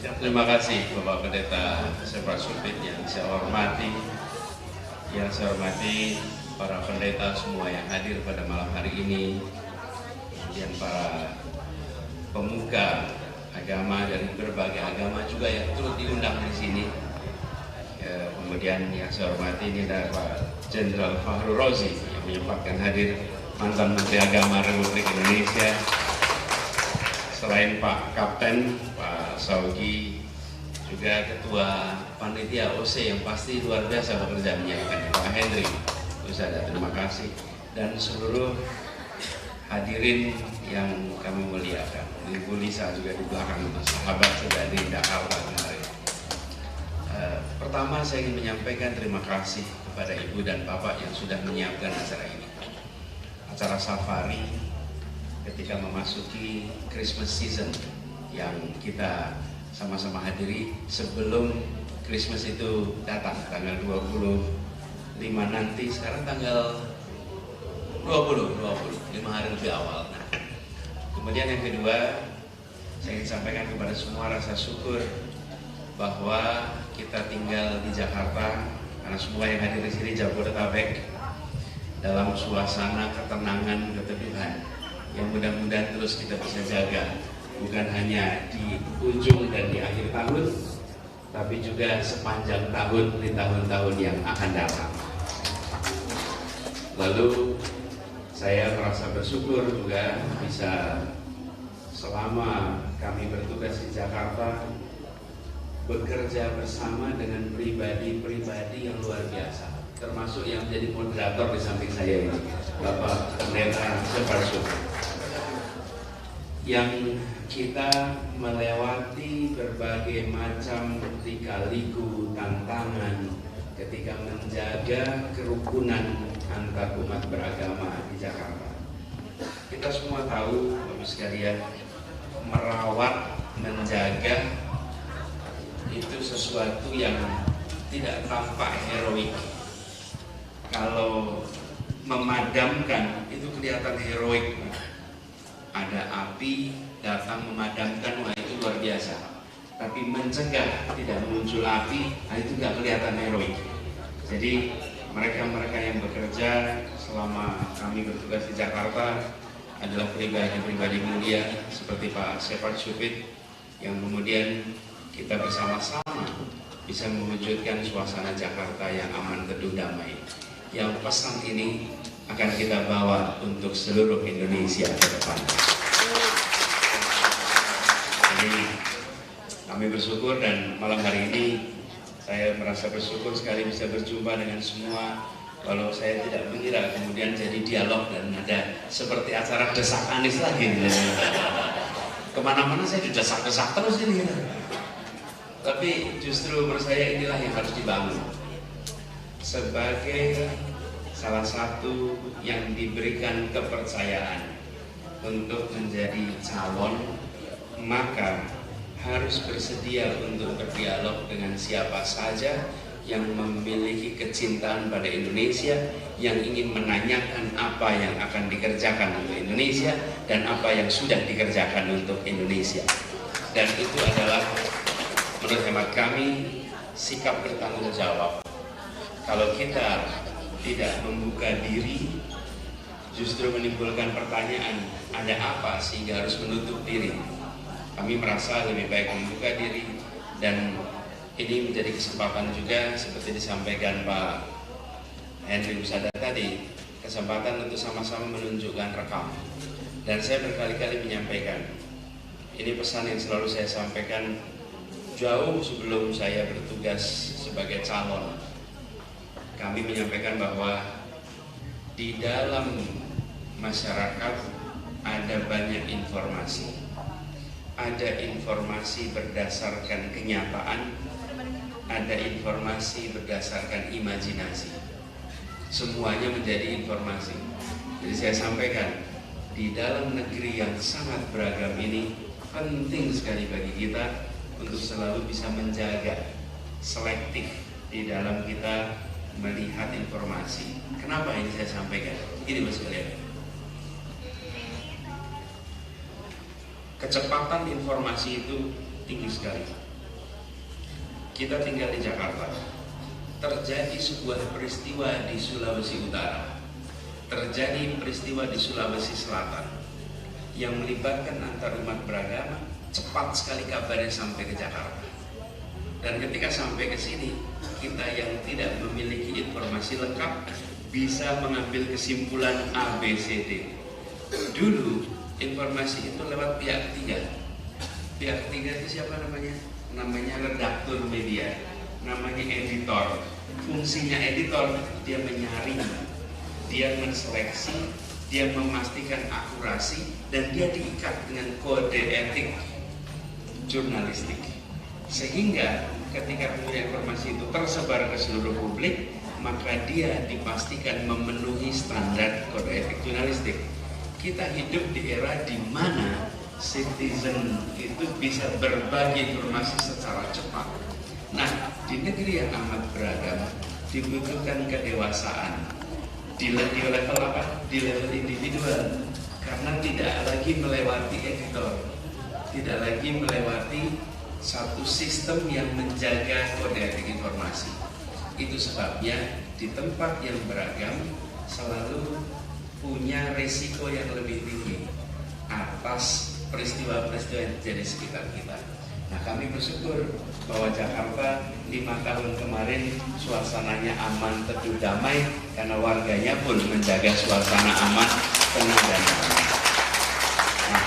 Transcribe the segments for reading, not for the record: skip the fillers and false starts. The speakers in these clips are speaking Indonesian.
Ya, terima kasih Bapak Pendeta Separ Supit yang saya hormati, para pendeta semua yang hadir pada malam hari ini, kemudian para pemuka agama dari berbagai agama juga yang turut diundang di sini. Ya, kemudian yang saya hormati ini ada Pak Jenderal Fahru Rozi yang menyempatkan hadir, mantan Menteri Agama Republik Indonesia. Selain Pak Kapten, Pak Saugi, juga Ketua Panitia OC yang pasti luar biasa bekerja menyiapkan, Pak Henry. Ustaz, terima kasih. Dan seluruh hadirin yang kami muliakan. Ibu Lisa juga di belakang, sahabat sudah di Jakarta kemarin. Pertama saya ingin menyampaikan terima kasih kepada Ibu dan Bapak yang sudah menyiapkan acara ini. Acara safari ketika memasuki Christmas season yang kita sama-sama hadiri sebelum Christmas itu datang, tanggal 25 nanti, sekarang tanggal 20, 5 hari lebih awal. Nah, kemudian yang kedua, saya ingin sampaikan kepada semua rasa syukur bahwa kita tinggal di Jakarta, karena semua yang hadir di sini Jabodetabek, dalam suasana ketenangan, keteduhan yang mudah-mudahan terus kita bisa jaga, bukan hanya di ujung dan di akhir tahun, tapi juga sepanjang tahun di tahun-tahun yang akan datang. Lalu saya merasa bersyukur juga bisa selama kami bertugas di Jakarta bekerja bersama dengan pribadi-pribadi yang luar biasa, termasuk yang menjadi moderator di samping saya ini, Bapak Pendeta Separ Supit, yang kita melewati berbagai macam lika-liku tantangan ketika menjaga kerukunan antar umat beragama di Jakarta. Kita semua tahu, Bapak sekalian, merawat, menjaga itu sesuatu yang tidak tampak heroik. Kalau memadamkan itu kelihatan heroik. Ada api datang memadamkan, wah itu luar biasa. Tapi mencegah tidak muncul api, nah itu nggak kelihatan heroik. Jadi mereka-mereka yang bekerja selama kami bertugas di Jakarta adalah pribadi-pribadi mulia seperti Pak Separ Supit, yang kemudian kita bersama-sama bisa mewujudkan suasana Jakarta yang aman, teduh, damai. Yang pesan ini akan kita bawa untuk seluruh Indonesia ke depan. Jadi kami bersyukur, dan malam hari ini saya merasa bersyukur sekali bisa berjumpa dengan semua. Walau saya tidak mengira kemudian jadi dialog dan ada seperti acara desak Anies lagi. Kemana-mana saya didesak-desak terus ini. Tapi justru menurut saya inilah yang harus dibangun. Sebagai salah satu yang diberikan kepercayaan untuk menjadi calon, maka harus bersedia untuk berdialog dengan siapa saja yang memiliki kecintaan pada Indonesia, yang ingin menanyakan apa yang akan dikerjakan untuk Indonesia dan apa yang sudah dikerjakan untuk Indonesia. Dan itu adalah menurut hemat kami sikap bertanggung jawab. Kalau kita tidak membuka diri, justru menimbulkan pertanyaan, ada apa sehingga harus menutup diri? Kami merasa lebih baik membuka diri, dan ini menjadi kesempatan juga seperti disampaikan Pak Henry Usada tadi, kesempatan untuk sama-sama menunjukkan rekam. Dan saya berkali-kali menyampaikan, ini pesan yang selalu saya sampaikan jauh sebelum saya bertugas sebagai calon. Kami menyampaikan bahwa di dalam masyarakat ada banyak informasi. Ada informasi berdasarkan kenyataan, ada informasi berdasarkan imajinasi. Semuanya menjadi informasi. Jadi saya sampaikan, di dalam negeri yang sangat beragam ini, penting sekali bagi kita untuk selalu bisa menjaga selektif di dalam kita melihat informasi. Kenapa ini saya sampaikan? Ini Mas sekalian, kecepatan informasi itu tinggi sekali. kita tinggal di Jakarta. Terjadi sebuah peristiwa di Sulawesi Utara, terjadi peristiwa di Sulawesi Selatan yang melibatkan antar umat beragama. Cepat sekali kabarnya sampai ke Jakarta. Dan ketika sampai ke sini, kita yang tidak memiliki informasi lengkap bisa mengambil kesimpulan A, B, C, D. Dulu informasi itu lewat pihak ketiga. Pihak ketiga itu siapa namanya? Namanya redaktur media, namanya editor. Fungsinya editor, dia menyaring, dia menseleksi, dia memastikan akurasi, dan dia diikat dengan kode etik jurnalistik. Sehingga ketika kemudian informasi itu tersebar ke seluruh publik, maka dia dipastikan memenuhi standar kode etik jurnalistik. Kita hidup di era di mana citizen itu bisa berbagi informasi secara cepat. Nah, di negeri yang amat beragam dibutuhkan kedewasaan di level apa? Di level individual, karena tidak lagi melewati editor, tidak lagi melewati satu sistem yang menjaga kode etik informasi. Itu sebabnya di tempat yang beragam selalu punya resiko yang lebih tinggi atas peristiwa-peristiwa yang terjadi di sekitar kita. Nah, kami bersyukur bahwa Jakarta 5 tahun kemarin suasananya aman, teduh, damai, karena warganya pun menjaga suasana aman, tenang, dan damai. Nah,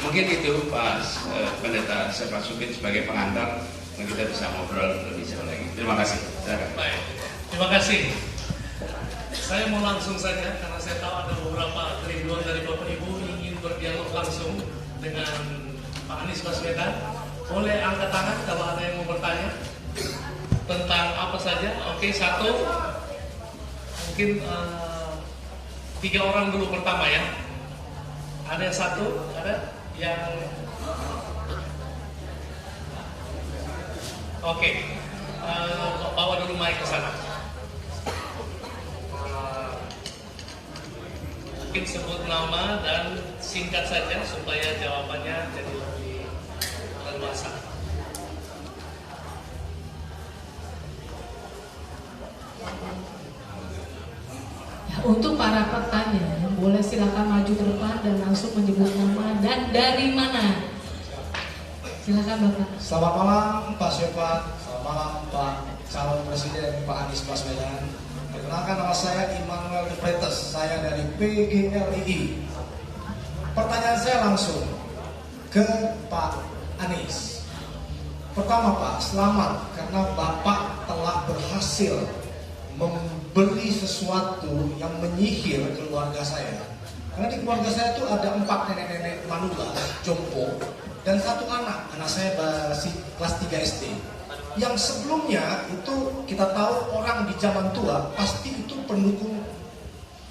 mungkin itu Pak Pendeta Serpa Supit sebagai pengantar, dan kita bisa ngobrol lebih jauh lagi. Terima kasih. Baik, terima kasih. Saya mau langsung saja, karena saya tahu ada beberapa kerinduan dari Bapak Ibu ingin berdialog langsung dengan Pak Anies Baswedan. Boleh angkat tangan kalau ada yang mau bertanya tentang apa saja. Oke, satu, mungkin 3 orang dulu pertama ya. Ada yang satu, ada yang oke. Bawa dulu mic ke sana. Mungkin sebut nama dan singkat saja supaya jawabannya jadi lebih leluasa. Ya, untuk para petanya, boleh silakan maju ke depan dan langsung menyebut nama dan dari mana. Silakan Bapak. Selamat malam Pak Syofat, selamat malam Pak calon presiden Pak Anies Baswedan. Perkenalkan, nama saya Immanuel de Freitas, saya dari PGRI. Pertanyaan saya langsung ke Pak Anies. Pertama Pak, selamat karena Bapak telah berhasil memberi sesuatu yang menyihir keluarga saya. Karena di keluarga saya itu ada 4 nenek-nenek manula, jompo, dan 1 anak saya masih kelas 3 SD. Yang sebelumnya itu kita tahu orang di zaman tua pasti itu pendukung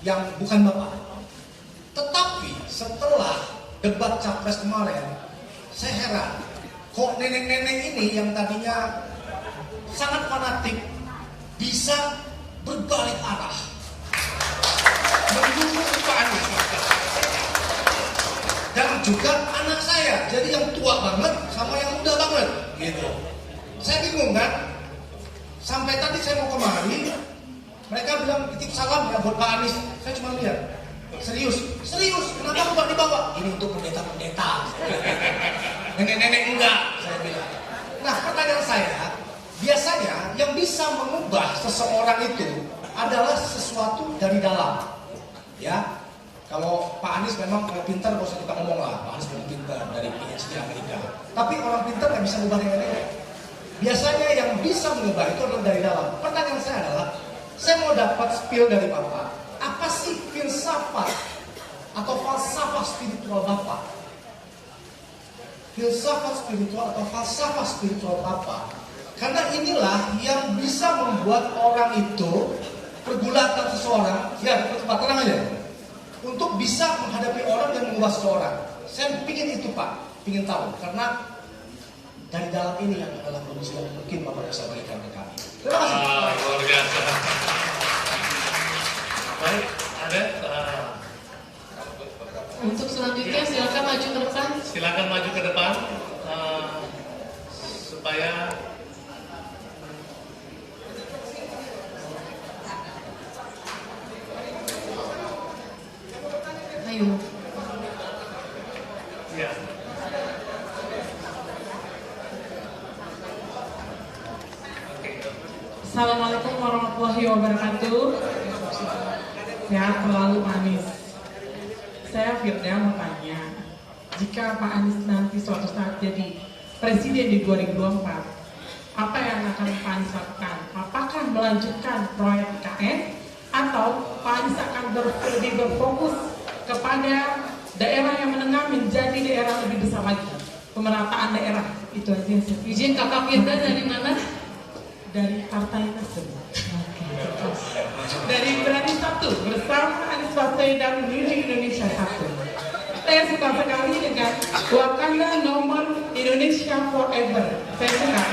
yang bukan Bapak. Tetapi setelah debat capres kemarin, saya heran, kok nenek-nenek ini yang tadinya sangat fanatik bisa berbalik arah mendukung Pak Anies. Dan juga anak saya, jadi yang tua banget sama yang muda banget, gitu. Saya bingung kan, sampai tadi saya mau kemari, mereka bilang titip salam ya buat Pak Anies. Saya cuma lihat, serius, kenapa bukan dibawa? Ini untuk pendeta-pendeta, nenek-nenek enggak, saya bilang. Nah, pertanyaan saya, biasanya yang bisa mengubah seseorang itu adalah sesuatu dari dalam, ya. Kalau Pak Anies memang kalau pintar, gak usah kita ngomong lah, Pak Anies memang pintar dari PhD Amerika. Tapi orang pintar nggak bisa mengubah nenek-nenek. Biasanya yang bisa mengubah itu adalah dari dalam. Pertanyaan saya adalah, saya mau dapat spill dari Bapak. Apa sih filsafat atau falsafah spiritual Bapak? Filsafat spiritual atau falsafah spiritual Bapak. Karena inilah yang bisa membuat orang itu pergulatan seseorang, ya Pak, tenang aja, untuk bisa menghadapi orang dan mengubah seseorang. Saya ingin itu Pak, ingin tahu. Karena dari dalam ini yang adalah kondisi yang mungkin Bapak bisa berikan ke kami. Terima kasih. Luar biasa. Baik, ada. Untuk selanjutnya silakan maju ke depan. Silakan maju ke depan supaya Assalamualaikum warahmatullahi wabarakatuh. Sehat selalu Pak Anies. Saya Firda mau tanya, jika Pak Anies nanti suatu saat jadi presiden di 2024, apa yang akan Pak Anies lakukan? Apakah melanjutkan proyek IKN atau Pak Anies akan lebih berfokus kepada daerah yang menengah menjadi daerah lebih besar lagi, pemerataan daerah? Itu aja sih. Izin Kakak Firda dari mana? Dari Partai Nasdem. Oke, terus. Dari Berani Satu bersama Anies Baswedan menuju Indonesia Satu. Saya suka sekali dengan Wakanda nomor Indonesia Forever. Saya suka.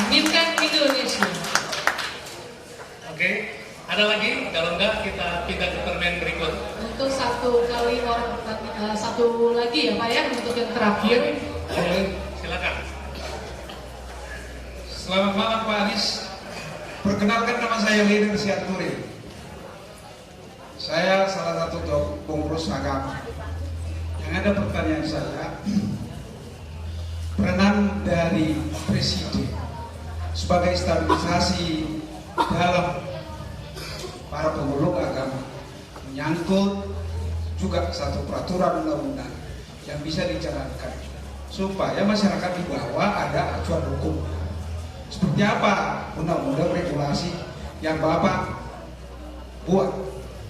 Aminkan Indonesia. Oke, ada lagi? Kalau enggak kita pindah ke permen berikut. Untuk satu lagi ya Pak ya, untuk yang terakhir. Silakan. Selamat malam Pak Anies. Perkenalkan, nama saya Leader Siaturi. Saya salah satu pengurus agama. Yang ada pertanyaan saya, peran dari Presiden sebagai stabilisasi dalam para pemeluk agama, menyangkut juga satu peraturan undang-undang yang bisa dijalankan supaya masyarakat di bawah ada acuan hukum. Seperti apa undang-undang regulasi yang Bapak buat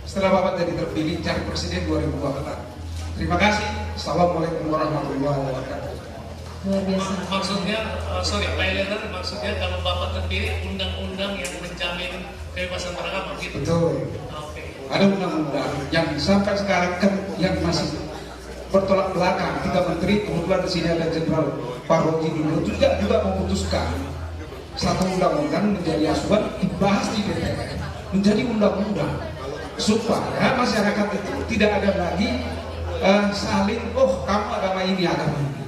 setelah Bapak jadi terpilih jadi Presiden 2024? Terima kasih. Assalamualaikum warahmatullahi wabarakatuh. Luar biasa. Maksudnya, Pak Leader, maksudnya kalau Bapak terpilih undang-undang yang menjamin kebebasan beragama gitu? Betul. Oke. Ada undang-undang yang sampai sekarang kan yang masih bertolak belakang. 3 menteri, kebetulan di sini ada Jenderal Paroji dulu juga memutuskan satu undang-undang menjadi asuhan dibahas di DPR menjadi undang-undang supaya masyarakat itu tidak ada lagi saling kamu agama ini agama ini.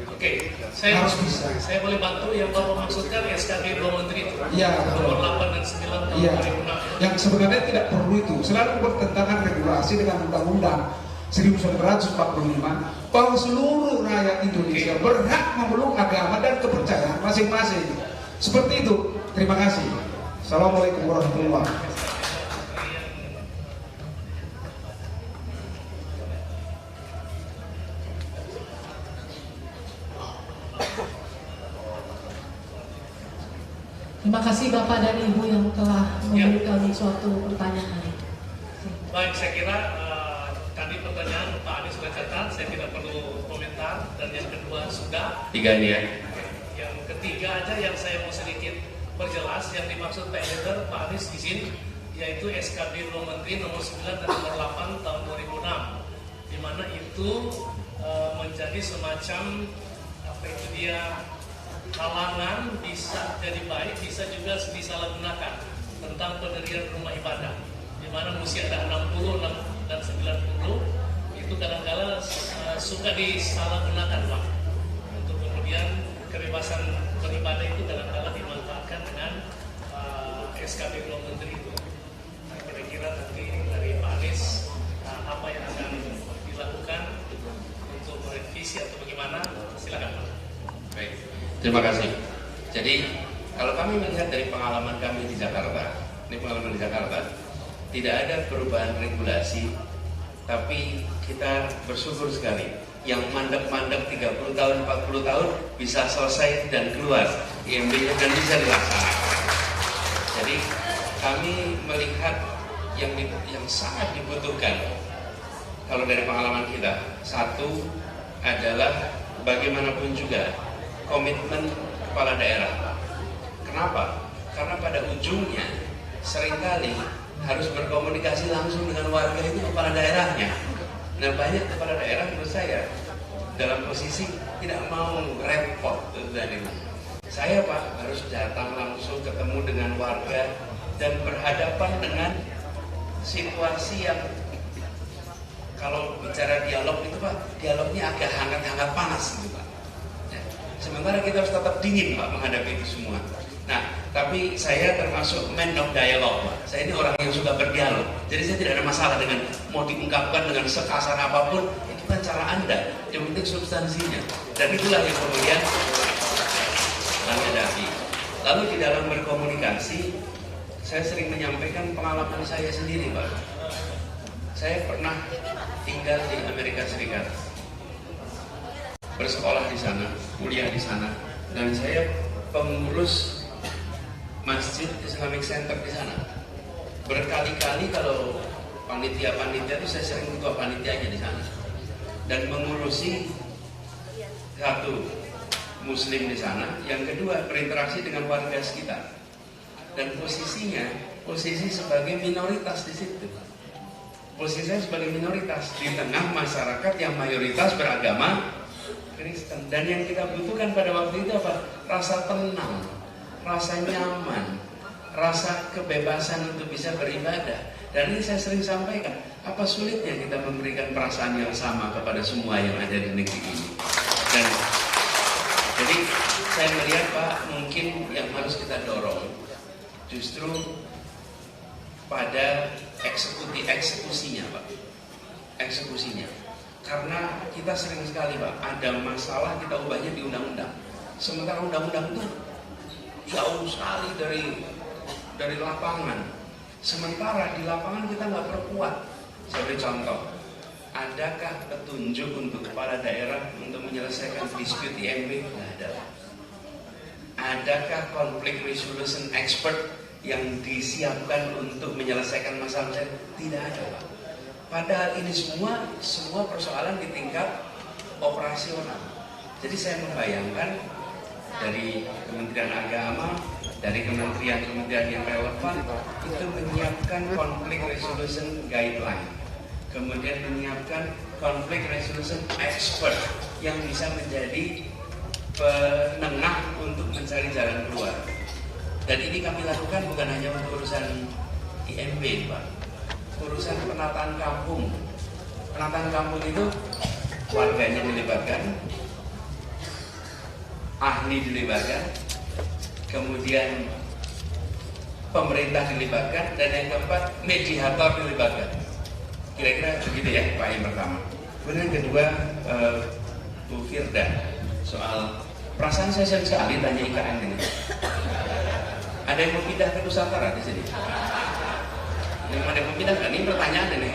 Oke, saya Harus bisa. Saya boleh bantu yang Bapak maksudkan SKB 2 Menteri itu? Iya. Nomor 8 dan 9 tahun Iya. 2006. Yang sebenarnya tidak perlu itu, selalu bertentangan regulasi dengan undang-undang 1945 bahwa seluruh rakyat Indonesia berhak memeluk agama dan kepercayaan masing-masing. Seperti itu. Terima kasih. Assalamualaikum warahmatullahi wabarakatuh. Terima kasih Bapak dan Ibu yang telah memberikan suatu pertanyaan. Baik, saya kira tadi pertanyaan Pak Anies sudah catat, saya tidak perlu komentar. Dan yang kedua sudah. 3 nih ya. Yang ketiga aja yang saya mau sedikit perjelas, yang dimaksud Pak Leader, Pak Anies izin, yaitu SKB 2 Menteri nomor 9 dan nomor 8 tahun 2006, di mana itu menjadi semacam halangan bisa jadi baik, bisa juga disalahgunakan tentang pendirian rumah ibadah, di mana mesti ada 60 dan 90, itu kadang-kala suka disalahgunakan Pak, untuk kemudian kebebasan beribadah itu kadang-kala dimanfaatkan dengan SKB 2 Menteri itu. Nah, kira-kira nanti dari Pak Anies apa yang akan dilakukan untuk merevisi atau bagaimana, silakan Pak. Baik, terima kasih. Jadi kalau kami melihat dari pengalaman kami di Jakarta, ini pengalaman di Jakarta, tidak ada perubahan regulasi, tapi kita bersyukur sekali. Yang mandek-mandek 30 tahun, 40 tahun bisa selesai dan keluar IMB-nya dan bisa dilaksanakan. Jadi kami melihat yang sangat dibutuhkan kalau dari pengalaman kita, satu adalah bagaimanapun juga komitmen kepala daerah. Kenapa? Karena pada ujungnya seringkali harus berkomunikasi langsung dengan warga itu kepala daerahnya. Nah, banyak kepala daerah menurut saya dalam posisi tidak mau repot. Saya Pak harus datang langsung ketemu dengan warga dan berhadapan dengan situasi yang kalau bicara dialog itu Pak, dialognya agak hangat-hangat panas gitu Pak. Sementara kita harus tetap dingin Pak menghadapi itu semua. Nah, tapi saya termasuk man of dialogue Pak. Saya ini orang yang suka berdialog. Jadi saya tidak ada masalah dengan mau diungkapkan dengan sekasar apapun. Itu kan cara Anda. Yang penting substansinya. Dan itulah yang kemudian kami hadapi. Lalu di dalam berkomunikasi, saya sering menyampaikan pengalaman saya sendiri, Pak. Saya pernah tinggal di Amerika Serikat, bersekolah di sana, kuliah di sana, dan saya pengurus Masjid Islamic Center di sana. Berkali-kali kalau panitia-panitia itu saya sering ketua panitianya di sana dan mengurusi satu Muslim di sana, yang kedua berinteraksi dengan warga sekitar, dan posisi sebagai minoritas di situ. Posisi saya sebagai minoritas di tengah masyarakat yang mayoritas beragama Kristen, dan yang kita butuhkan pada waktu itu apa? Rasa tenang, rasa nyaman, rasa kebebasan untuk bisa beribadah. Dan ini saya sering sampaikan, apa sulitnya kita memberikan perasaan yang sama kepada semua yang ada di negeri ini. Dan jadi saya melihat, Pak, mungkin yang harus kita dorong justru pada eksekusinya, Pak. Eksekusinya. Karena kita sering sekali, Pak, ada masalah kita ubahnya di undang-undang. Sementara undang-undang itu jauh sekali dari lapangan. Sementara di lapangan kita nggak perkuat. Saya beri contoh. Adakah petunjuk untuk kepala daerah untuk menyelesaikan dispute IMB? Nggak ada. Adakah konflik resolution expert yang disiapkan untuk menyelesaikan masalah? Tidak ada, Pak. Padahal ini semua persoalan di tingkat operasional. Jadi saya membayangkan dari Kementerian Agama, dari kementerian-kementerian yang relevan itu menyiapkan konflik resolution guideline, kemudian menyiapkan konflik resolution expert yang bisa menjadi penengah untuk mencari jalan keluar. Dan ini kami lakukan bukan hanya untuk urusan IMB, Pak. Urusan penataan kampung. Penataan kampung itu warganya dilibatkan, ahli dilibatkan, kemudian pemerintah dilibatkan, dan yang keempat mediator dilibatkan. Kira-kira begitu ya, Pak, yang pertama. Kemudian yang kedua, Bu Firda, soal perasaan saya sering sekali tanya IKN ini. Ada yang mau pindah ke Nusantara di sini? Yang ada yang mau pindah kan? Ini pertanyaan ini.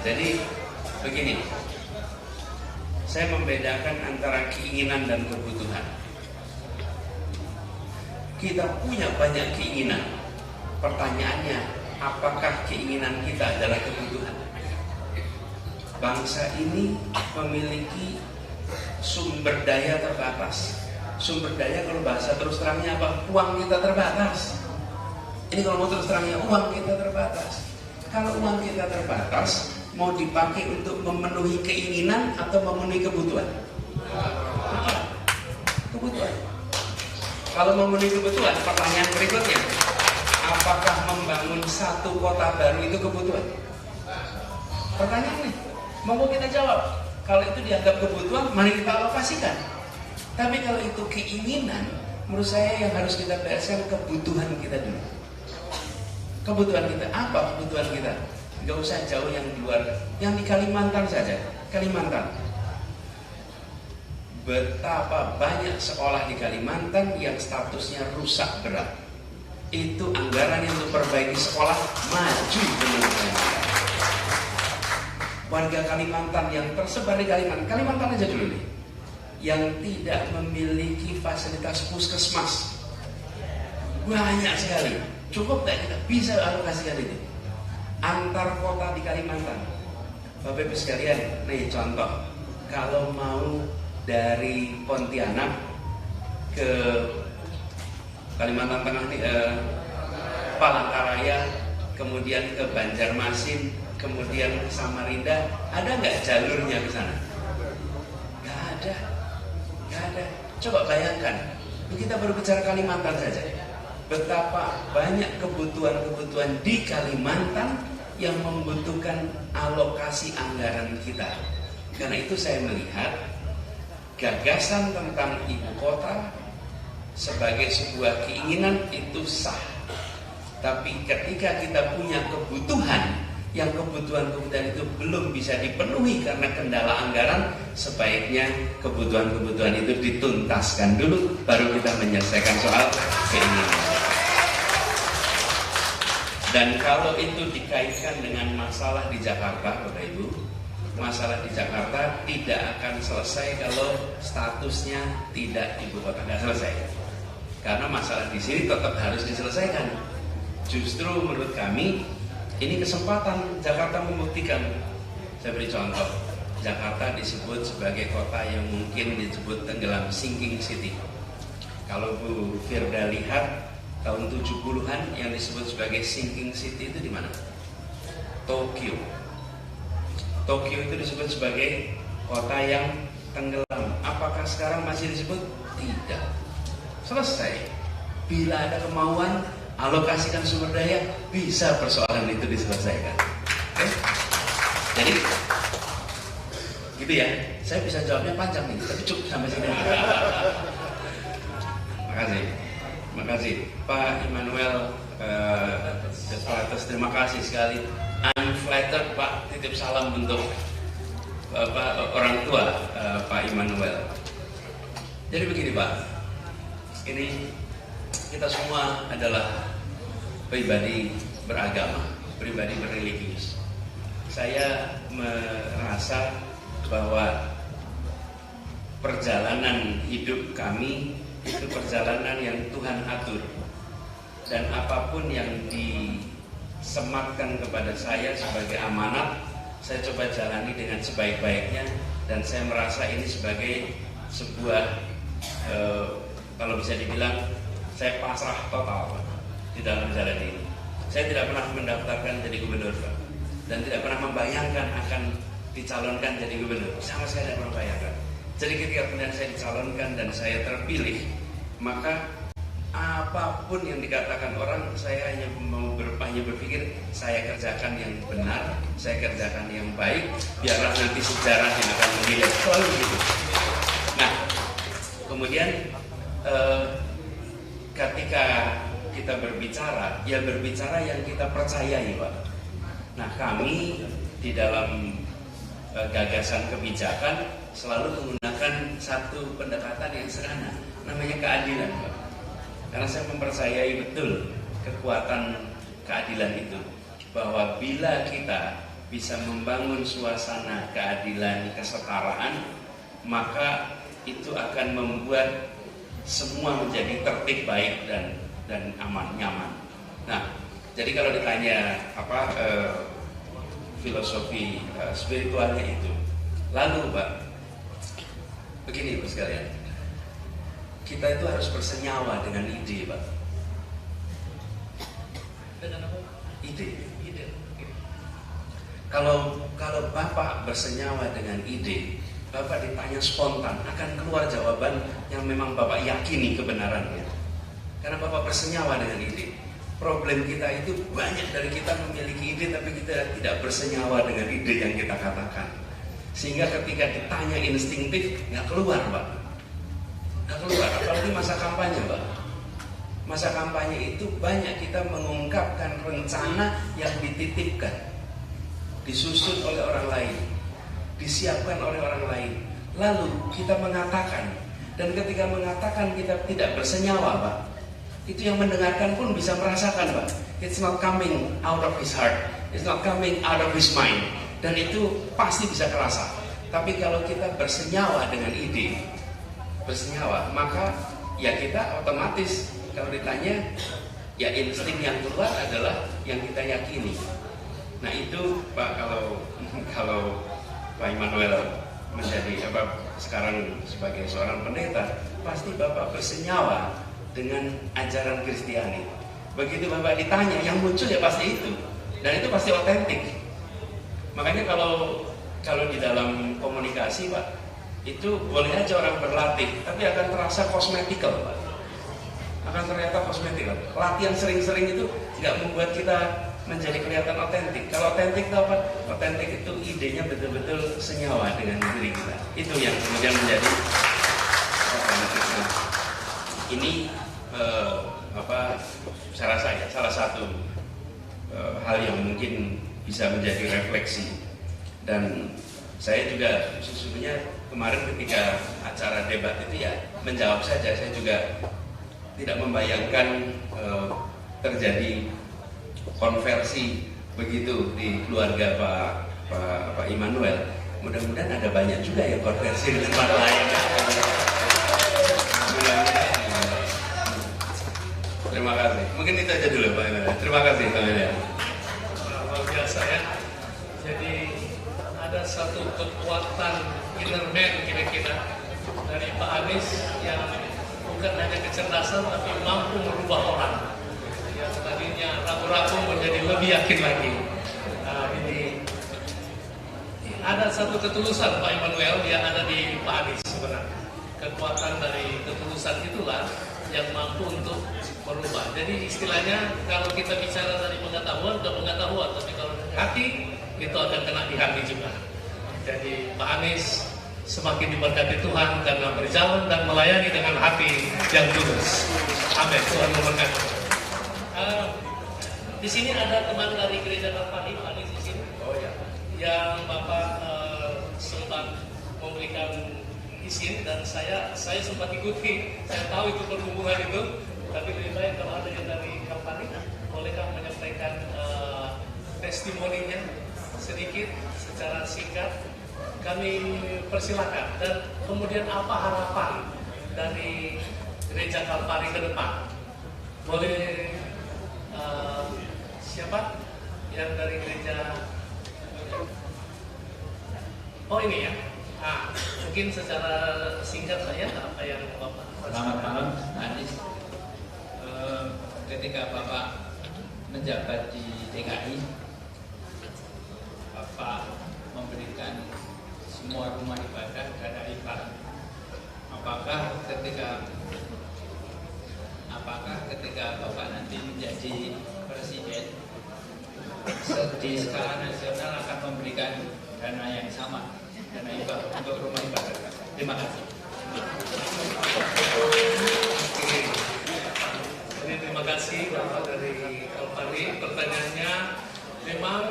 Jadi begini, saya membedakan antara keinginan dan kebutuhan. Kita punya banyak keinginan. Pertanyaannya, apakah keinginan kita adalah kebutuhan? Bangsa ini memiliki sumber daya terbatas. Sumber daya kalau bahasa terus terangnya apa? Uang kita terbatas. Ini kalau mau terus terangnya, uang kita terbatas. Kalau uang kita terbatas, mau dipakai untuk memenuhi keinginan atau memenuhi kebutuhan? Kebutuhan. Kalau memenuhi kebutuhan, pertanyaan berikutnya, apakah membangun satu kota baru itu kebutuhan? Pertanyaannya, mau kita jawab. Kalau itu dianggap kebutuhan, mari kita alokasikan. Tapi kalau itu keinginan, menurut saya yang harus kita bereskan kebutuhan kita dulu. Kebutuhan kita, apa kebutuhan kita? Gak usah jauh yang di luar, yang di Kalimantan saja. Kalimantan, betapa banyak sekolah di Kalimantan yang statusnya rusak berat. Itu anggaran yang untuk perbaiki sekolah maju menurut saya. Warga Kalimantan yang tersebar di Kalimantan aja dulu nih, yang tidak memiliki fasilitas puskesmas banyak sekali. Cukup tak kita bisa alokasikan itu antar kota di Kalimantan. Bapak Ibu sekalian, nih contoh, kalau mau dari Pontianak ke Kalimantan Tengah nih, Palangkaraya, kemudian ke Banjarmasin, kemudian ke Samarinda, ada nggak jalurnya ke sana? Nggak ada. Coba bayangkan, kita baru bicara Kalimantan saja. Betapa banyak kebutuhan-kebutuhan di Kalimantan yang membutuhkan alokasi anggaran kita. Karena itu saya melihat gagasan tentang ibu kota sebagai sebuah keinginan itu sah. Tapi ketika kita punya kebutuhan yang kebutuhan-kebutuhan itu belum bisa dipenuhi karena kendala anggaran, sebaiknya kebutuhan-kebutuhan itu dituntaskan dulu, baru kita menyelesaikan soal keinginan. Dan kalau itu dikaitkan dengan masalah di Jakarta, Bapak Ibu, masalah di Jakarta tidak akan selesai kalau statusnya tidak ibu kota, nggak selesai. Karena masalah di sini tetap harus diselesaikan. Justru menurut kami ini kesempatan Jakarta membuktikan. Saya beri contoh, Jakarta disebut sebagai kota yang mungkin disebut tenggelam, sinking city. Kalau Bu Firda lihat tahun 70-an yang disebut sebagai sinking city itu di mana? Tokyo. Tokyo itu disebut sebagai kota yang tenggelam. Apakah sekarang masih disebut? Tidak. Selesai. Bila ada kemauan, alokasikan sumber daya, bisa persoalan itu diselesaikan. Oke? Jadi gitu ya. Saya bisa jawabnya panjang nih, tapi cukup sampai sini. Makasih. Makasih Pak Immanuel atas terima kasih sekali. I'm flattered Pak, titip salam untuk orang tua Pak Immanuel. Jadi begini Pak, ini kita semua adalah pribadi beragama, pribadi berreligius. Saya merasa bahwa perjalanan hidup kami itu perjalanan yang Tuhan atur, dan apapun yang disematkan kepada saya sebagai amanat, saya coba jalani dengan sebaik-baiknya, dan saya merasa ini sebagai sebuah kalau bisa dibilang saya pasrah total di dalam jalan ini. Saya tidak pernah mendaftarkan jadi gubernur Pak, dan tidak pernah membayangkan akan dicalonkan jadi gubernur, sama sekali tidak pernah membayangkan. Jadi ketika kemudian saya dicalonkan dan saya terpilih, maka apapun yang dikatakan orang, saya hanya berpikir saya kerjakan yang benar, saya kerjakan yang baik, biarlah nanti sejarah yang akan menilai, selalu gitu. Nah, kemudian ketika kita berbicara, ya berbicara yang kita percayai Pak. Nah, kami di dalam gagasan kebijakan selalu menggunakan satu pendekatan yang sederhana, namanya keadilan Pak. Karena saya mempercayai betul kekuatan keadilan itu, bahwa bila kita bisa membangun suasana keadilan, kesetaraan, maka itu akan membuat semua menjadi tertib, baik dan aman, nyaman. Nah, jadi kalau ditanya filosofi spiritualnya itu, lalu Pak, begini Pak sekalian, kita itu harus bersenyawa dengan ide Pak. Dengan apa? Ide. Kalau Bapak bersenyawa dengan ide, Bapak ditanya spontan, akan keluar jawaban yang memang Bapak yakini kebenarannya. Karena Bapak bersenyawa dengan ide. Problem kita itu banyak dari kita memiliki ide, tapi kita tidak bersenyawa dengan ide yang kita katakan. Sehingga ketika ditanya instinktif, nggak keluar Pak. Nggak keluar, apalagi masa kampanye Pak. Masa kampanye itu banyak kita mengungkapkan rencana yang dititipkan, disusun oleh orang lain, disiapkan oleh orang lain. Lalu kita mengatakan, dan ketika mengatakan kita tidak bersenyawa Pak, itu yang mendengarkan pun bisa merasakan Pak. It's not coming out of his heart, it's not coming out of his mind. Dan itu pasti bisa kerasa. Tapi kalau kita bersenyawa dengan ide, bersenyawa, maka ya kita otomatis kalau ditanya, ya insting yang keluar adalah yang kita yakini. Nah itu Pak, kalau Pak Immanuel menjadi sekarang sebagai seorang pendeta, pasti Bapak bersenyawa dengan ajaran Kristiani. Begitu Bapak ditanya, yang muncul ya pasti itu, dan itu pasti otentik. Makanya kalau di dalam komunikasi Pak, itu boleh aja orang berlatih, tapi akan terasa kosmetikal Pak. Akan ternyata kosmetikal. Latihan sering-sering itu nggak membuat kita menjadi kelihatan otentik. Kalau otentik itu apa? Otentik itu idenya betul-betul senyawa dengan diri kita. Itu yang kemudian menjadi otentik. Nah, ini saya rasa ya salah satu hal yang mungkin bisa menjadi refleksi. Dan saya juga sesungguhnya kemarin ketika acara debat itu ya menjawab saja, saya juga tidak membayangkan terjadi konversi begitu di keluarga Pak Immanuel. Mudah-mudahan ada banyak juga yang konversi di tempat lain. Terima kasih. Mungkin itu aja dulu Pak Immanuel. Terima kasih Pak Immanuel. Luar biasa ya. Jadi ada satu kekuatan inner man kira-kira dari Pak Anies yang bukan hanya kecerdasan tapi mampu merubah orang. Yang tadinya ragu-ragu menjadi lebih yakin lagi. Nah, ini ada satu ketulusan Pak Immanuel yang ada di Pak Anies sebenarnya. Kekuatan dari ketulusan itulah yang mampu untuk merubah. Jadi istilahnya kalau kita bicara dari pengetahuan ke pengetahuan, tapi kalau dari hati itu akan kena di hati juga. Jadi Pak Anies semakin diberkati Tuhan karena berjalan dan melayani dengan hati yang tulus. Amin. Tuhan memberkati. Di sini ada teman dari Gereja Kalvari, Pak Anies di sini. Oh ya. Yang Bapak sempat memberikan izin dan saya sempat ikuti. Saya tahu itu perhubungan itu, tapi lebih baik kalau ada yang dari Kalvari, bolehkah menyampaikan testimoninya sedikit secara singkat? Kami persilakan. Dan kemudian apa harapan dari Gereja Kalvari ke depan? Boleh siapa yang dari gereja? Oh ini ya. Mungkin secara singkat saja apa yang Bapak. Selamat malam, Anies. Ketika Bapak menjabat di DKI, Bapak memberikan semua rumah ibadah dana hibah. Apakah ketika Bapak nanti menjadi presiden di skala nasional akan memberikan dana yang sama, dana hibah untuk rumah ibadah? Terima kasih. Terima kasih Bapak dari Kalvari. Pertanyaannya memang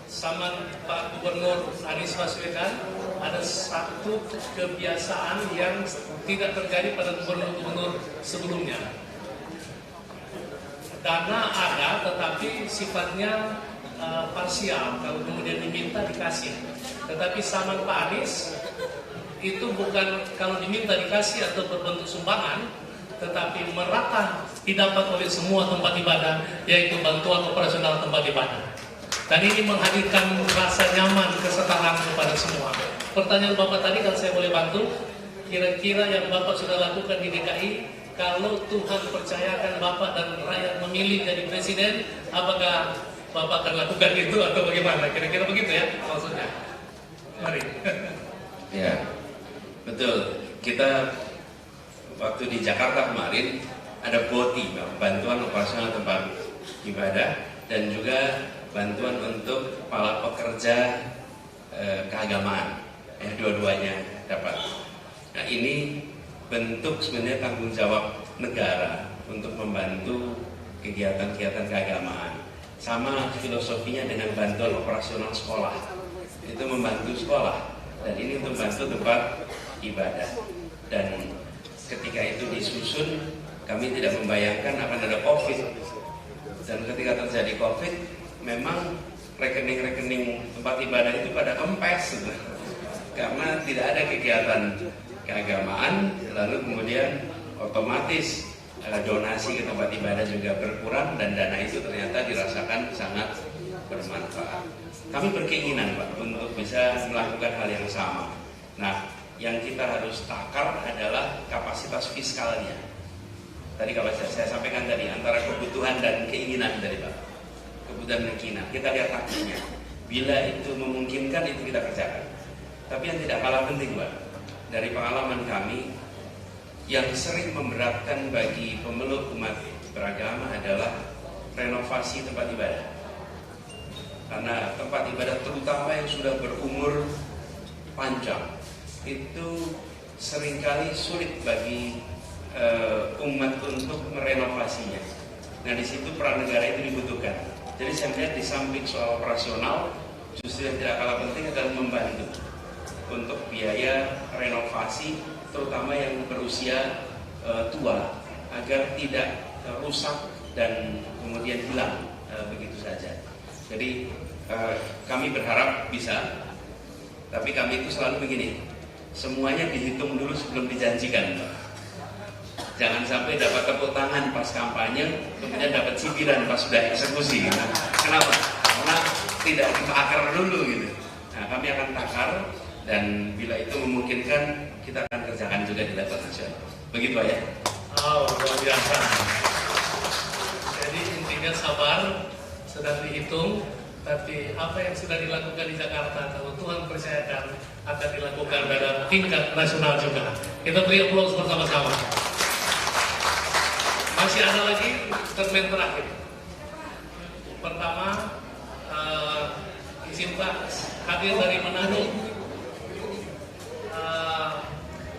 sama Pak Gubernur Anies Baswedan ada satu kebiasaan yang tidak terjadi pada gubernur-gubernur sebelumnya. Dana ada tetapi sifatnya parsial, kalau kemudian diminta dikasih. Tetapi zaman Pak Anies itu bukan kalau diminta dikasih atau berbentuk sumbangan, tetapi merata didapat oleh semua tempat ibadah, yaitu bantuan operasional tempat ibadah. Dan ini menghadirkan rasa nyaman, kesetaraan kepada semua. Pertanyaan Bapak tadi kalau saya boleh bantu, kira-kira yang Bapak sudah lakukan di DKI, kalau Tuhan percayakan Bapak dan rakyat memilih jadi presiden, apakah Bapak akan lakukan itu atau bagaimana? Kira-kira begitu ya maksudnya. Mari. Ya, betul. Kita waktu di Jakarta kemarin ada BOTI, bantuan operasional tempat ibadah, dan juga bantuan untuk kepala pekerja keagamaan. Dua-duanya dapat. Nah ini bentuk sebenarnya tanggung jawab negara untuk membantu kegiatan-kegiatan keagamaan. Sama filosofinya dengan bantuan operasional sekolah. Itu membantu sekolah, dan ini untuk membantu tempat ibadah. Dan ketika itu disusun, kami tidak membayangkan akan ada COVID. Dan ketika terjadi COVID, memang rekening-rekening tempat ibadah itu pada kempes, karena tidak ada kegiatan keagamaan. Lalu kemudian otomatis donasi ke tempat ibadah juga berkurang, dan dana itu ternyata dirasakan sangat bermanfaat. Kami berkeinginan Pak untuk bisa melakukan hal yang sama. Nah, yang kita harus takar adalah kapasitas fiskalnya. Tadi kalau saya sampaikan tadi, antara kebutuhan dan keinginan dari Pak. Kebutuhan dan keinginan, kita lihat takdirnya. Bila itu memungkinkan, itu kita kerjakan. Tapi yang tidak kalah penting Pak, dari pengalaman kami, yang sering memberatkan bagi pemeluk umat beragama adalah renovasi tempat ibadah. Karena tempat ibadah terutama yang sudah berumur panjang, itu seringkali sulit bagi umat untuk merenovasinya. Nah di situ peran negara itu dibutuhkan. Jadi saya melihat di samping soal operasional, justru yang tidak kalah penting adalah membantu untuk biaya renovasi, terutama yang berusia tua, agar tidak rusak dan kemudian hilang begitu saja. Jadi kami berharap bisa, tapi kami itu selalu begini, semuanya dihitung dulu sebelum dijanjikan. Jangan sampai dapat tepuk tangan pas kampanye, kemudian dapat cibiran pas sudah eksekusi. Gitu. Kenapa? Karena tidak ditakar dulu gitu. Nah, kami akan takar dan bila itu memungkinkan kita akan kerjakan juga di level nasional. Begitu ya. Oh, luar biasa. Jadi intinya sabar, sedang dihitung, tapi apa yang sudah dilakukan di Jakarta, kalau Tuhan percayakan akan dilakukan dalam tingkat nasional juga. Kita beri aplaus bersama-sama. Masih ada lagi segmen terakhir. Pertama, izin Pak hadir dari Manado.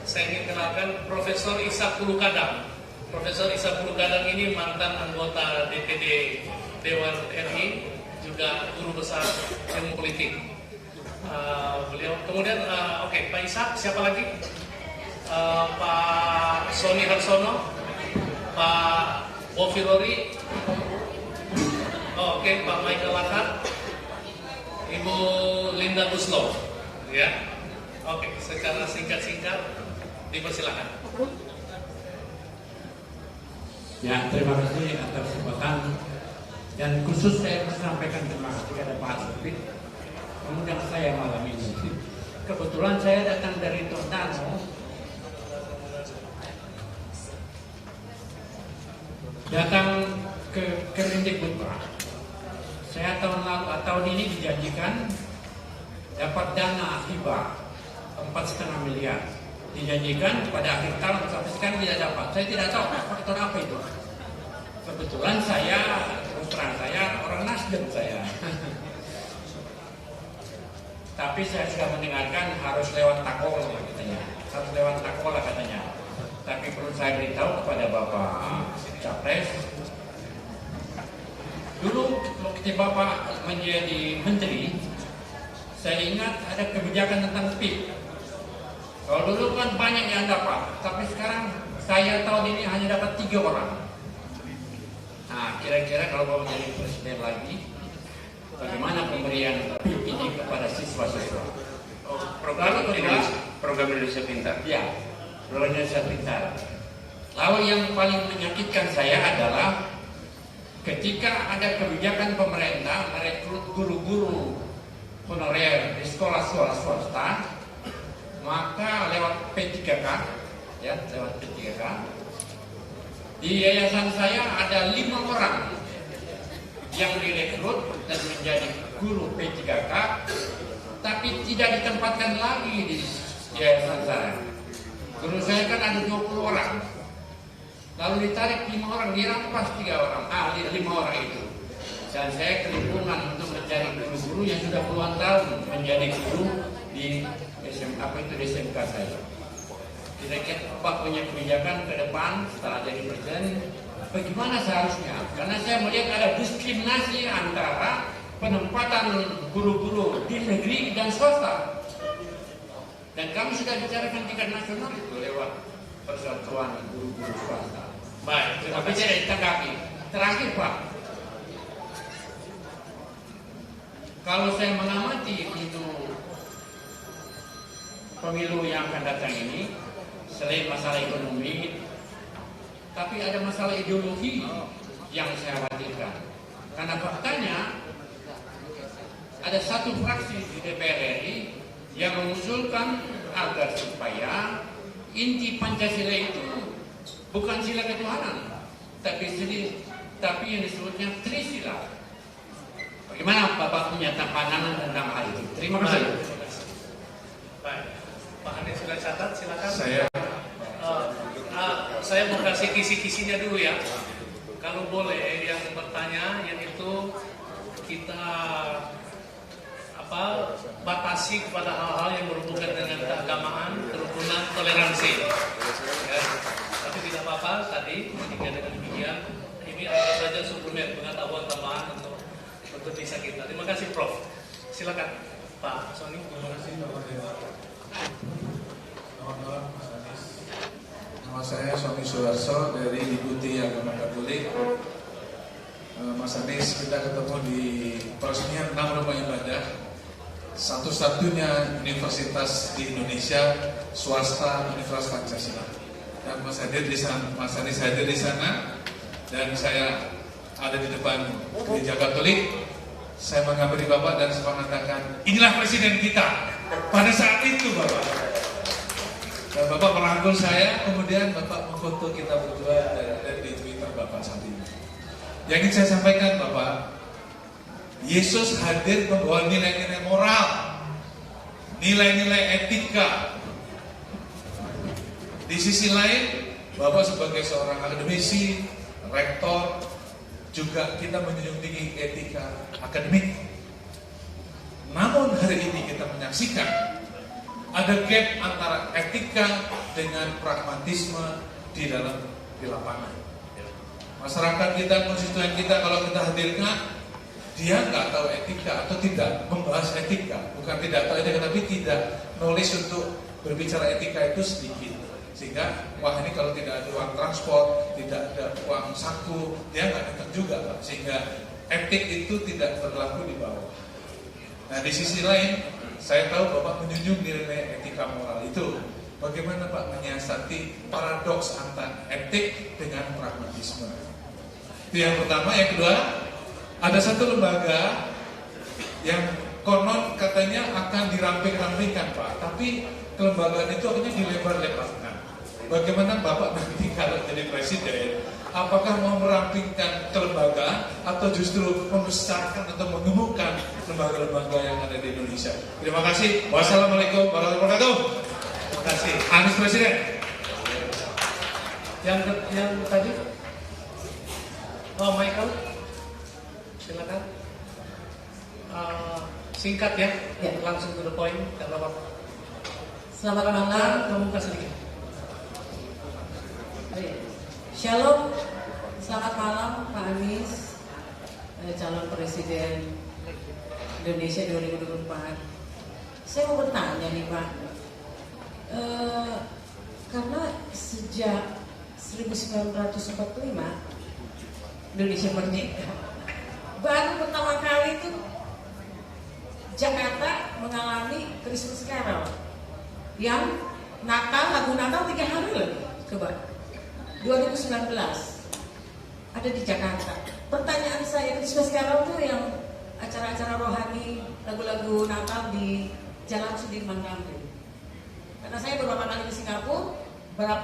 Saya ingin kenalkan Profesor Ishak Pulukadang. Profesor Ishak Pulukadang ini mantan anggota DPD Dewan RI, juga guru besar ilmu politik. Beliau kemudian, oke, Pak Ishak, siapa lagi? Pak Sony Harsono, Pak Bovi Lori, oke, Pak Michael Lakat, Ibu Linda Guslo, ya, oke, secara singkat-singkat dipersilakan. Ya, terima kasih atas kesempatan dan khusus saya sampaikan terima kasih kepada Pak Supit mengundang saya malam ini. Kebetulan saya datang dari Tondano, datang ke Kemendikbud. Saya tahun ini dijanjikan dapat dana hibah 4,5 miliar. Dijanjikan pada akhir tahun, sampai sekarang tidak dapat. Saya tidak tahu faktor apa itu. Kebetulan saya, terus terang saya orang Nasdem saya. Tapi saya sudah mendengarkan harus lewat takol katanya. Harus lewat takol katanya. Tapi perlu saya beritahu kepada Bapak Capres. Dulu waktu Bapak menjadi menteri, saya ingat ada kebijakan tentang PIP. Kalau dulu kan banyak yang dapat, tapi sekarang saya tahun ini hanya dapat 3 orang. Nah, kira-kira kalau Bapak jadi presiden lagi, bagaimana pemberian PIP ini kepada siswa-siswa? Program Indonesia Pintar. Ya, program Indonesia Pintar. Lalu yang paling menyakitkan saya adalah ketika ada kebijakan pemerintah merekrut guru-guru honorer di sekolah-sekolah swasta, maka lewat P3K, ya, lewat P3K, di yayasan saya ada 5 orang yang direkrut dan menjadi guru P3K, tapi tidak ditempatkan lagi di yayasan saya. Guru saya kan ada 20 orang, lalu ditarik 5 orang, dirampas 3 orang, 5 orang itu. Dan saya kelimpungan untuk mencari guru-guru yang sudah puluhan tahun menjadi guru di SMK saya. Kira-kira Pak punya kebijakan ke depan setelah jadi presiden, bagaimana seharusnya? Karena saya melihat ada diskriminasi antara penempatan guru-guru di negeri dan swasta. Dan kami sudah bicarakan tingkat nasional itu lewat persatuan guru-guru swasta. Baik, tapi saya ditanggapi. Terakhir Pak, kalau saya mengamati untuk pemilu yang akan datang ini, selain masalah ekonomi, tapi ada masalah ideologi yang saya khawatirkan. Karena faktanya ada satu fraksi di DPR RI yang mengusulkan agar supaya inti Pancasila itu bukan sila ketuhanan, tapi yang disebutnya Trisila. Bagaimana Bapak punya pandangan tentang hal itu? Terima kasih. Baik, Pak Anies sudah catat, silakan. Saya mau kasih kisi-kisinya dulu ya. Kalau boleh yang bertanya, yaitu kita batasi kepada hal-hal yang berhubungan dengan keagamaan, kerukunan, toleransi. Ya. Tapi tidak apa-apa tadi, jika dengan demikian, ini ada saja suplemen pengetahuan tambahan untuk untuk desa kita. Terima kasih Prof. Silakan Pak Sony. Terima kasih Bapak Dewa. Selamat malam Mas Anies. Nama saya Sony Sudarso dari Deputi Agama Katolik. Mas Anies, kita ketemu di peresmian 6 rumah ibadah, satu-satunya universitas di Indonesia swasta Universitas Pancasila. Dan Mas Anies hadir di sana, dan saya ada di depan gereja Katolik. Saya menghampiri Bapak dan saya mengatakan, inilah presiden kita pada saat itu Bapak. Dan Bapak merangkul saya, kemudian Bapak memfoto kita berdua dan di Twitter Bapak saat ini. Yang ingin saya sampaikan Bapak, Yesus hadir membawa nilai-nilai moral, nilai-nilai etika. Di sisi lain, Bapak sebagai seorang akademisi, rektor, juga kita menjunjung tinggi etika akademik. Namun hari ini kita menyaksikan ada gap antara etika dengan pragmatisme di lapangan. Masyarakat kita, konstituen kita, kalau kita hadirkan, dia nggak tahu etika atau tidak membahas etika, bukan tidak tahu etika, tapi tidak knowledge untuk berbicara etika itu sedikit. Sehingga, wah ini kalau tidak ada uang transport, tidak ada uang saku, dia nggak datang juga Pak. Sehingga etik itu tidak berlaku di bawah. Nah di sisi lain, saya tahu Bapak menjunjung nilai etika moral itu. Bagaimana Pak menyiasati paradoks antara etik dengan pragmatisme? Itu yang pertama. Yang kedua, ada satu lembaga yang konon katanya akan diramping-rampingkan Pak, tapi kelembagaan itu akhirnya dilebar-lebarkan. Bagaimana Bapak nanti kalau jadi presiden, apakah mau merampingkan kelembagaan atau justru membesarkan atau mengemukkan lembaga-lembaga yang ada di Indonesia? Terima kasih. Wassalamualaikum warahmatullahi wabarakatuh. Terima kasih. Anies Presiden. Yang tadi, Michael, silakan. Singkat ya, langsung to the point. Selamat malam. Membuka sedikit. Shalom, selamat malam Pak Anies, calon presiden Indonesia 2024. Saya mau bertanya nih Pak, karena sejak 1945 Indonesia merdeka, baru pertama kali itu Jakarta mengalami Christmas Carol yang lagu Natal 3 hari lagi. Coba 2019 ada di Jakarta. Pertanyaan saya, Christmas Carol itu yang acara-acara rohani, lagu-lagu Natal di Jalan Sudirman Tamrin. Karena saya beberapa kali di Singapura,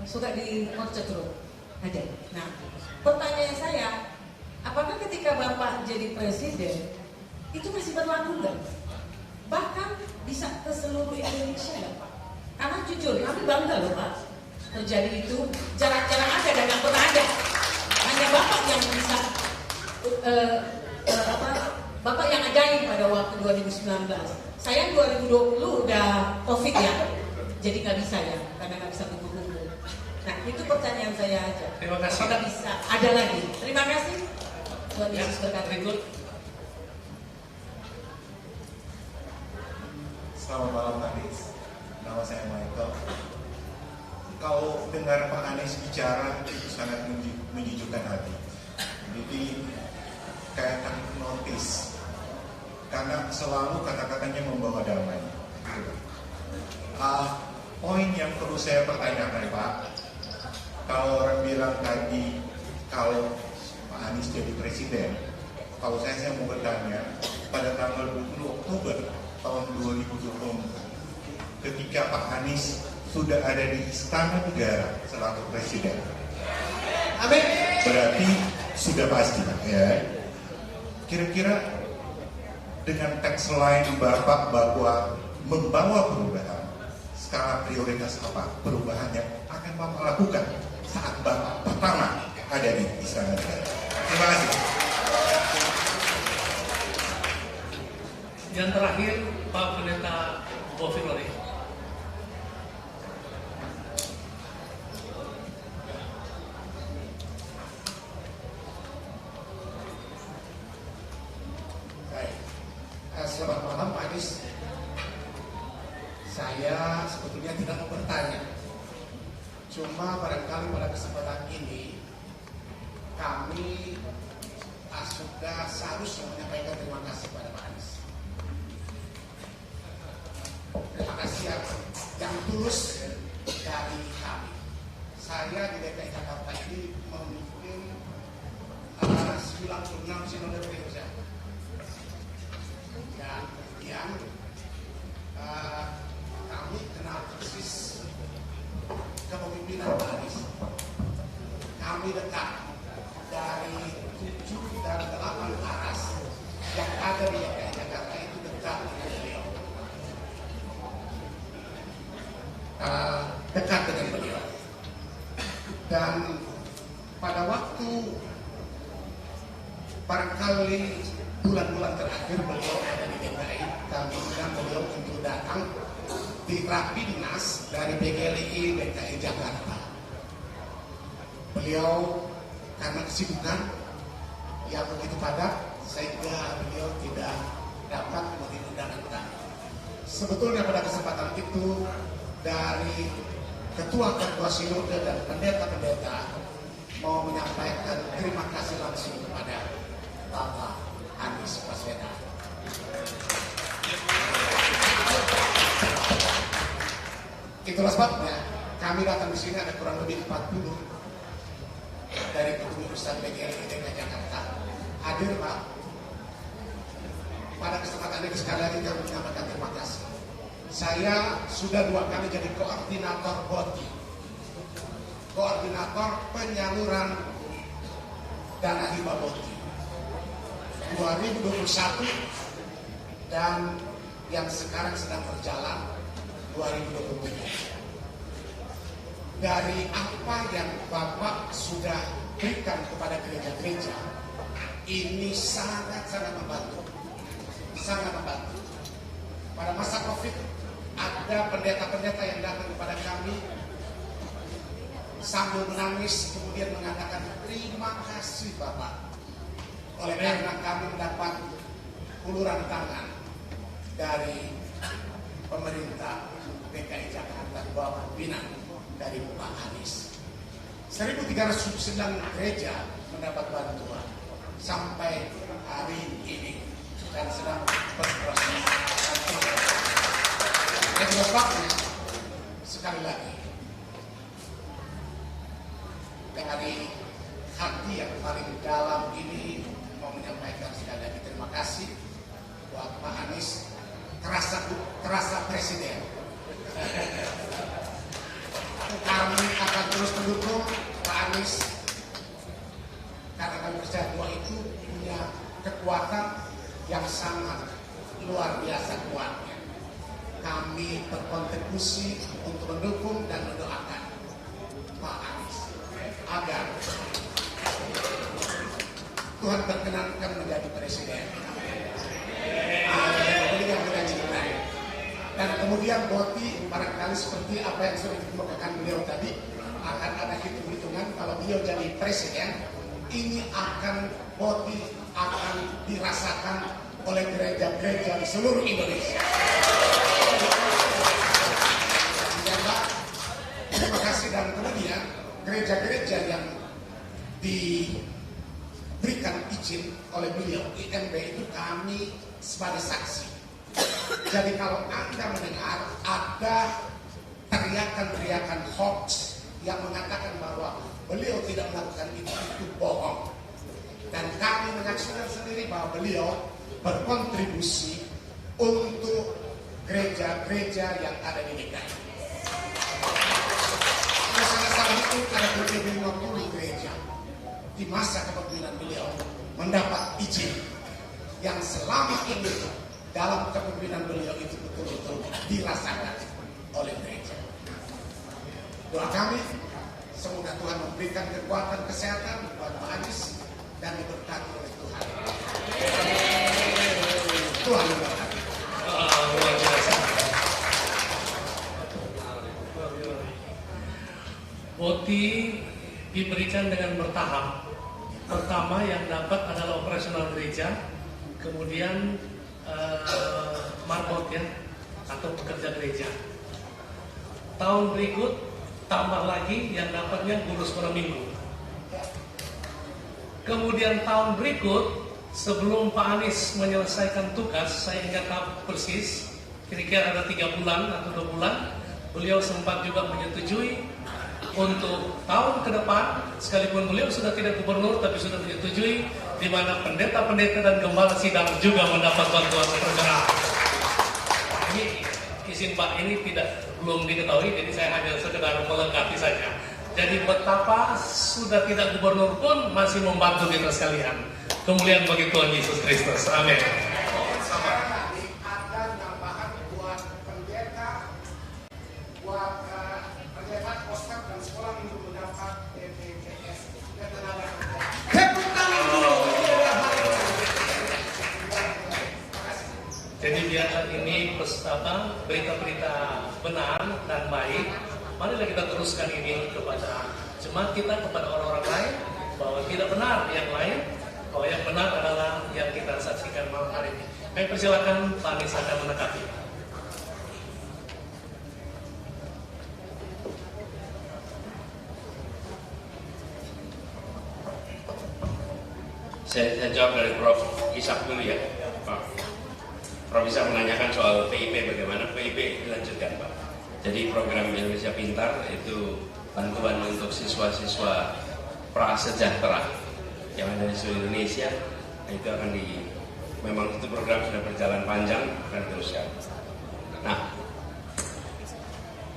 suka di Orchard Road ada. Nah, pertanyaan saya, apakah ketika Bapak jadi presiden itu masih berlaku nggak? Bahkan bisa ke seluruh Indonesia ya Pak? Karena jujur, kami bangga loh Pak. Terjadi itu jarang-jarang ada dan nggak pernah ada. Hanya Bapak yang bisa, Bapak yang ajaib pada waktu 2019. Saya 2020 udah COVID ya, jadi nggak bisa ya, karena nggak bisa kumpul-kumpul. Nah itu pertanyaan saya aja. Terima kasih. Apakah bisa ada lagi? Terima kasih. Tuhan Yesus berkati. Berikut. Selamat malam Anies, nama saya Michael. Kalau dengar Pak Anies bicara itu sangat menjijukkan hati. Jadi kayak notis, karena selalu kata-katanya membawa damai. Poin yang perlu saya pertanyakan Pak, kalau orang bilang tadi kalau Pak Anies jadi presiden, kalau saya mau bertanya pada tanggal 20 Oktober tahun 2020 ketika Pak Anies sudah ada di Istana Negara selaku presiden. Amin. Berarti sudah pasti ya. Kira-kira dengan tagline Bapak bahwa membawa perubahan, skala prioritas apa perubahan yang akan Bapak lakukan saat Bapak pertama ada di Istana Negara? Terima kasih. Yang terakhir Pak Pendeta Bofilori. Saya sebetulnya tidak mau bertanya. Cuma barangkali pada kesempatan ini kami sudah seharusnya menyampaikan terima kasih kepada Pak Anies. Terima kasih yang tulus dari kami. Saya di DKI Jakarta ini memimpin 96 sinode gereja. Dan kemudian kami kenal persis kepemimpinan Pak Anies. Kami dekat dari 7 dan 8 aras yang ada di DKI Jakarta itu dekat dengan beliau. Dekat dengan beliau. Dan pada waktu barangkali bulan-bulan terakhir beliau ada di DKI, kami undang beliau untuk datang di Rapimnas dari PGLI DKI Jakarta. Beliau karena kesibukan yang begitu padat, sehingga beliau tidak dapat memenuhi undangan kami. Sebetulnya pada kesempatan itu dari ketua-ketua sinode dan pendeta-pendeta mau menyampaikan terima kasih langsung kepada Bapak Anies Baswedan. Itulah sebabnya kami datang di sini ada kurang lebih 40 dari kepengurusan PGLI DKI Jakarta. Hadir Pak. Pada kesempatan ini sekali lagi kami menyampaikan terima kasih. Saya sudah 2 kali jadi koordinator BOTI, koordinator penyaluran dana hibah BOTI 2021 dan yang sekarang sedang berjalan 2023. Dari apa yang Bapak sudah berikan kepada gereja-gereja, ini sangat-sangat membantu. Sangat membantu. Pada masa COVID, ada pendeta-pendeta yang datang kepada kami sambil menangis, kemudian mengatakan, terima kasih Bapak. Oleh karena kami mendapat uluran tangan dari pemerintah DKI Jakarta, Bapak pimpinan dari Pak Anies. 1.309 gereja mendapat bantuan sampai hari ini dan sedang berproses. Dan sebabnya sekali lagi dari hati yang paling dalam ini mau menyampaikan sekali lagi terima kasih buat Pak Anies. Terasa presiden. Kami akan terus mendukung Pak Anies karena kami percaya bahwa itu punya kekuatan yang sangat luar biasa kuatnya. Kami berkontribusi untuk mendukung dan mendoakan Pak Anies agar Tuhan berkenankan menjadi presiden. Dan kemudian BOTI barangkali seperti apa yang sudah dikemukakan beliau tadi, akan ada hitung-hitungan kalau beliau jadi presiden, ini akan BOTI akan dirasakan oleh gereja-gereja di seluruh Indonesia. Ya, Pak, terima kasih. Dan kemudian gereja-gereja yang diberikan izin oleh beliau IMB itu kami sebagai saksi. Jadi kalau Anda mendengar ada teriakan-teriakan hoax yang mengatakan bahwa beliau tidak melakukan itu bohong. Dan kami menyaksikan sendiri bahwa beliau berkontribusi untuk gereja-gereja yang ada di DKI. Salah itu ada lebih 50 gereja di masa kepemimpinan beliau mendapat izin yang selama ini dalam kepemimpinan beliau itu betul-betul dirasakan oleh gereja. Doa kami, semoga Tuhan memberikan kekuatan kesehatan buat Pak Anies dan diberkati oleh Tuhan. Tuhan memberkati. Luar biasa. BOTI diberikan dengan bertahap. Pertama yang dapat adalah operasional gereja, kemudian marbot ya, atau pekerja gereja. Tahun berikut tambah lagi yang dapatnya guru sekolah minggu. Kemudian tahun berikut, sebelum Pak Anies menyelesaikan tugas, saya ingat persis, kira-kira ada 3 bulan atau 2 bulan, beliau sempat juga menyetujui untuk tahun ke depan, sekalipun beliau sudah tidak gubernur, tapi sudah menyetujui, di mana pendeta-pendeta dan gembala sidang juga mendapat bantuan pergerak. Ini izin Pak, ini belum diketahui, jadi saya hanya sekedar melengkapi saja. Jadi betapa sudah tidak gubernur pun masih membantu kita sekalian. Kemuliaan bagi Tuhan Yesus Kristus. Amin. Ada tambahan buat pendeta, buat pendeta poster dan sekolah minggu mendapat BPJS ketenaga kerjaan. Jadi biarlah ini berita-berita benar dan baik. Marilah kita teruskan ini kepada jemaat kita, kepada orang-orang lain, bahwa tidak benar yang lain, bahwa yang benar adalah yang kita saksikan malam hari ini. Kami persilakan Pak Anies akan menanggapi. Saya jawab dari Prof. Ishak dulu ya, Pak. Prof. Ishak menanyakan soal PIP, bagaimana PIP dilanjutkan, Pak. Jadi program Indonesia Pintar itu bantuan untuk siswa-siswa prasejahtera yang ada di seluruh Indonesia. Itu akan memang itu program sudah berjalan panjang, akan diteruskan. Nah,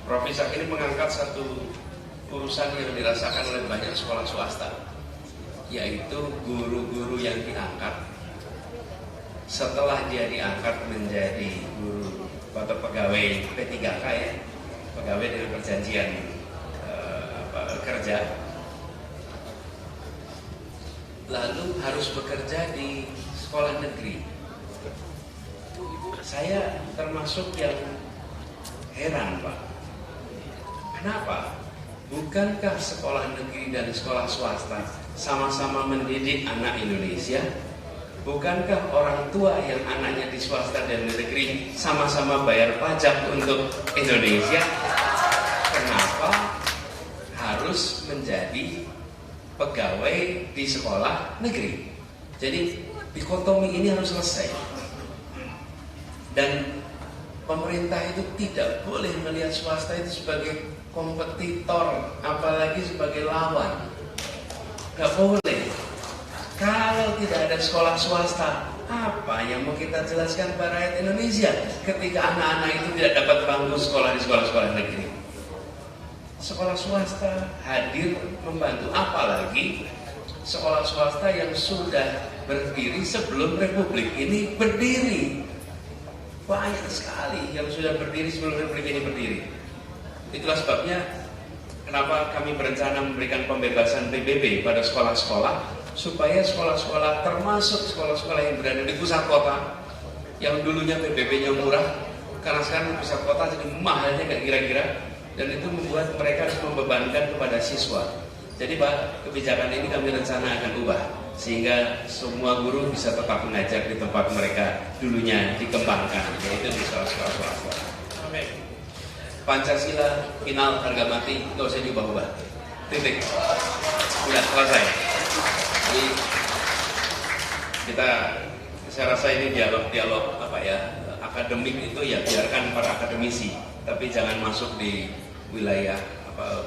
Prof. Ishak ini mengangkat satu urusan yang dirasakan oleh banyak sekolah swasta, yaitu guru-guru yang diangkat setelah dia diangkat menjadi guru atau pegawai P3K ya, pegawai dengan perjanjian kerja, lalu harus bekerja di sekolah negeri. Saya termasuk yang heran, Pak. Kenapa? Bukankah sekolah negeri dan sekolah swasta sama-sama mendidik anak Indonesia? Bukankah orang tua yang anaknya di swasta dan di negeri sama-sama bayar pajak untuk Indonesia? Kenapa harus menjadi pegawai di sekolah negeri? Jadi dikotomi ini harus selesai. Dan pemerintah itu tidak boleh melihat swasta itu sebagai kompetitor, apalagi sebagai lawan. Gak boleh. Kalau tidak ada sekolah swasta, apa yang mau kita jelaskan pada rakyat Indonesia ketika anak-anak itu tidak dapat bangku sekolah di sekolah-sekolah negeri? Sekolah swasta hadir membantu, apalagi sekolah swasta yang sudah berdiri sebelum Republik ini berdiri. Banyak sekali yang sudah berdiri sebelum Republik ini berdiri. Itulah sebabnya kenapa kami berencana memberikan pembebasan PBB pada sekolah-sekolah, supaya sekolah-sekolah termasuk sekolah-sekolah yang berada di pusat kota yang dulunya PBB-nya murah, karena sekarang di pusat kota jadi mahalnya nggak kira-kira, dan itu membuat mereka harus membebankan kepada siswa. Jadi Pak, kebijakan ini kami rencana akan ubah sehingga semua guru bisa tetap mengajar di tempat mereka dulunya dikembangkan, yaitu di sekolah-sekolah swasta. Amin. Pancasila final harga mati, nggak usah diubah-ubah. Titik. Sudah selesai. Jadi saya rasa ini dialog akademik itu ya biarkan para akademisi, tapi jangan masuk di wilayah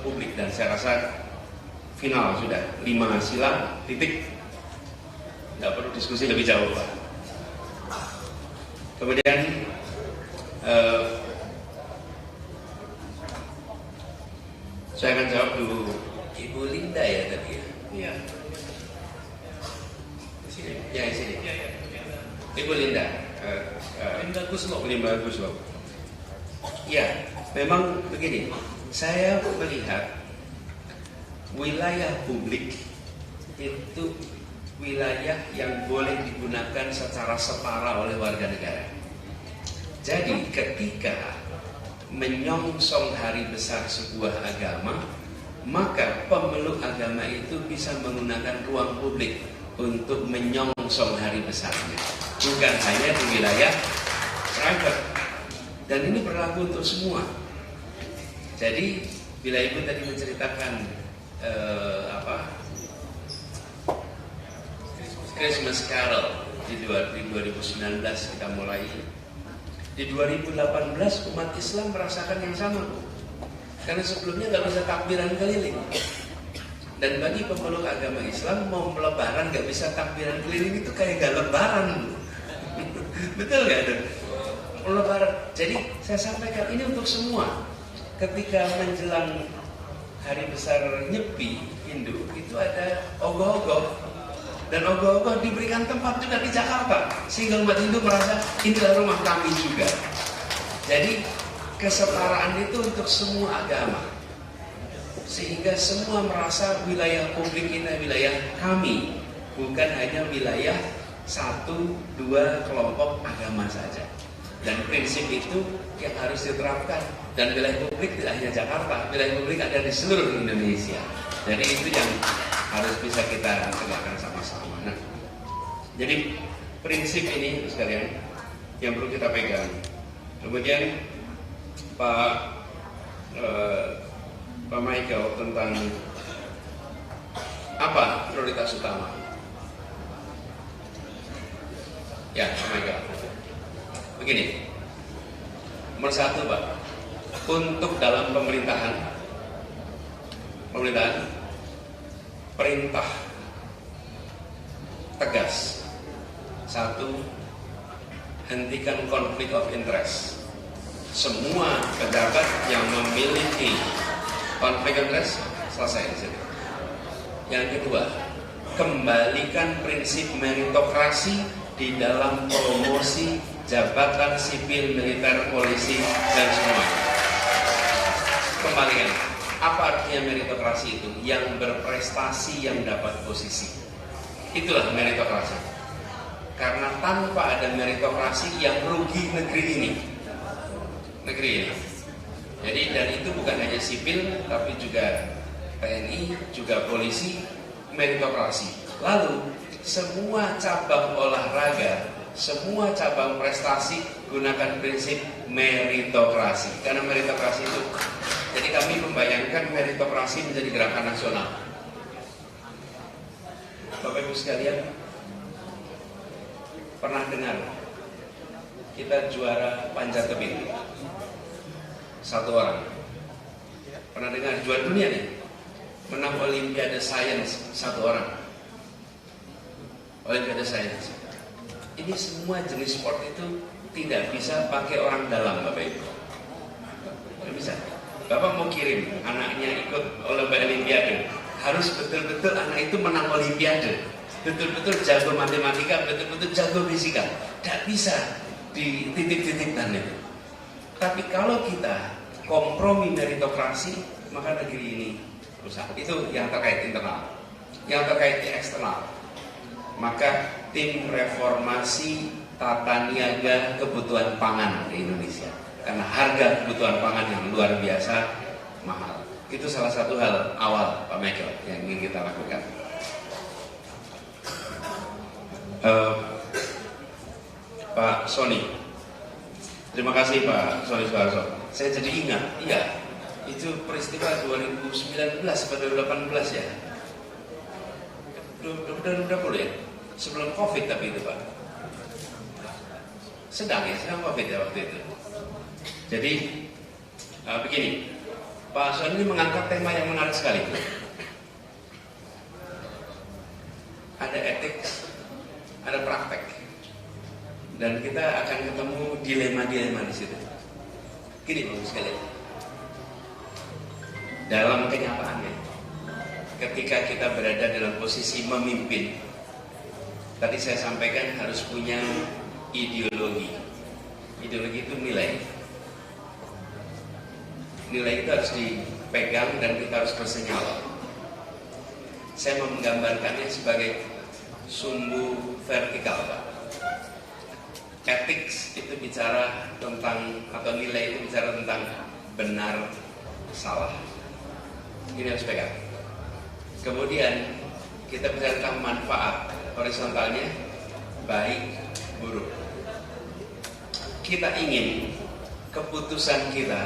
publik. Dan saya rasa final sudah 5 sila, titik, nggak perlu diskusi lebih jauh, Pak. Kemudian saya akan jawab dulu Ibu Linda ya tadi ya. Iya. Ya, di sini. Ibu Linda. Linda Guslo. Ya, memang begini. Saya melihat wilayah publik itu wilayah yang boleh digunakan secara setara oleh warga negara. Jadi ketika menyongsong hari besar sebuah agama, maka pemeluk agama itu bisa menggunakan ruang publik untuk menyongsong hari besarnya, bukan hanya di wilayah private. Dan ini berlaku untuk semua. Jadi bila Ibu tadi menceritakan Christmas Carol di 2019 kita mulai. Di 2018 umat Islam merasakan yang sama, Bu. Karena sebelumnya nggak bisa takbiran keliling. Dan bagi pemeluk agama Islam mau lebaran nggak bisa takbiran keliling itu kayak nggak lebaran, Bu. Betul nggak, Dok? Lebaran. Jadi saya sampaikan ini untuk semua. Ketika menjelang hari besar Nyepi Hindu itu ada ogoh-ogoh. Dan ogoh-ogoh diberikan tempat juga di Jakarta, sehingga umat Hindu merasa inilah rumah kami juga. Jadi kesetaraan itu untuk semua agama, sehingga semua merasa wilayah publik ini wilayah kami, bukan hanya wilayah 1-2 kelompok agama saja. Dan prinsip itu yang harus diterapkan. Dan wilayah publik tidak hanya Jakarta, wilayah publik ada di seluruh Indonesia. Jadi itu yang harus bisa kita tegakkan sama-sama. Nah, jadi prinsip ini sekalian yang perlu kita pegang. Kemudian Pak Michael tentang apa prioritas utama? Ya, Pak Michael. Begini, nomor 1, Pak, untuk dalam pemerintahan perintah tegas. 1, hentikan konflik of interest. Semua pejabat yang memiliki konflik of interest selesai di situ. Yang kedua, kembalikan prinsip meritokrasi di dalam promosi jabatan sipil, militer, polisi, dan semua. Kembalikan. Apa artinya meritokrasi itu? Yang berprestasi yang dapat posisi. Itulah meritokrasi. Karena tanpa ada meritokrasi yang rugi negeri ini. Jadi dan itu bukan hanya sipil, tapi juga TNI, juga polisi, meritokrasi. Lalu semua cabang olahraga, semua cabang prestasi gunakan prinsip meritokrasi. Karena meritokrasi itu, jadi kami membayangkan meritokrasi menjadi gerakan nasional. Bapak Ibu sekalian, pernah dengar kita juara panjat tebing 1 orang? Pernah dengar juara dunia nih? Menang Olimpiade Science 1 orang? Olimpiade Science. Ini semua jenis sport itu tidak bisa pakai orang dalam, Bapak Ibu. Tidak bisa. Bapak mau kirim anaknya ikut Olimpiade, harus betul-betul anak itu menang Olimpiade, betul-betul jago matematika, betul-betul jago fisika. Tidak bisa di titik-titikkan itu. Tapi kalau kita kompromi meritokrasi, maka negeri ini rusak. Itu yang terkait internal. Yang terkait eksternal, maka tim reformasi tata niaga kebutuhan pangan di Indonesia. Karena harga kebutuhan pangan yang luar biasa mahal. Itu salah satu hal awal, Pak Michael, yang ingin kita lakukan. Pak Sony, terima kasih Pak Sony Soeharto. Saya jadi ingat, iya, itu peristiwa 2019 atau 2018 ya, 2020 ya, sebelum COVID tapi itu Pak. Sedang COVID ya waktu itu. Jadi begini, Pak Sony ini mengangkat tema yang menarik sekali. Ada etik, ada praktek, dan kita akan ketemu dilema-dilema di situ. Gini Bapak sekalian, dalam kenyataannya, ketika kita berada dalam posisi memimpin, tadi saya sampaikan harus punya ideologi. Ideologi itu nilai. Nilai itu harus dipegang dan kita harus bersenyawa. Saya menggambarkannya sebagai sumbu vertikal, Pak. Ethics itu bicara tentang, atau nilai itu bicara tentang benar, salah. Ini harus pegang. Kemudian kita bicara tentang manfaat, horizontalnya baik, buruk. Kita ingin keputusan kita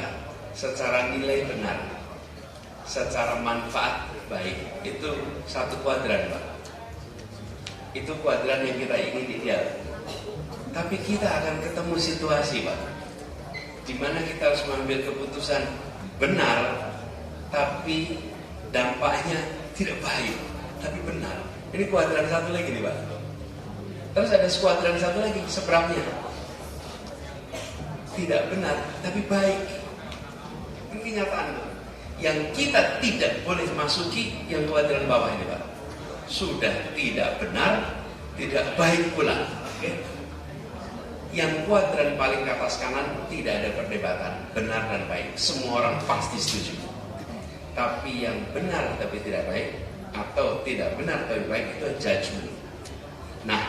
secara nilai benar, secara manfaat baik, itu satu kuadran, Pak. Itu kuadran yang kita ingin ideal. Tapi kita akan ketemu situasi, Pak, di mana kita harus mengambil keputusan benar, tapi dampaknya tidak baik, tapi benar. Ini kuadran satu lagi nih, Pak. Terus ada kuadran satu lagi, seberangnya tidak benar, tapi baik. Ini kenyataan. Yang kita tidak boleh masuki yang kuadran bawah ini, Pak. Sudah tidak benar, tidak baik pula. Oke? Yang kuadran paling ke atas kanan tidak ada perdebatan, benar dan baik. Semua orang pasti setuju. Tapi yang benar tapi tidak baik, atau tidak benar tapi baik, itu judgment. Nah,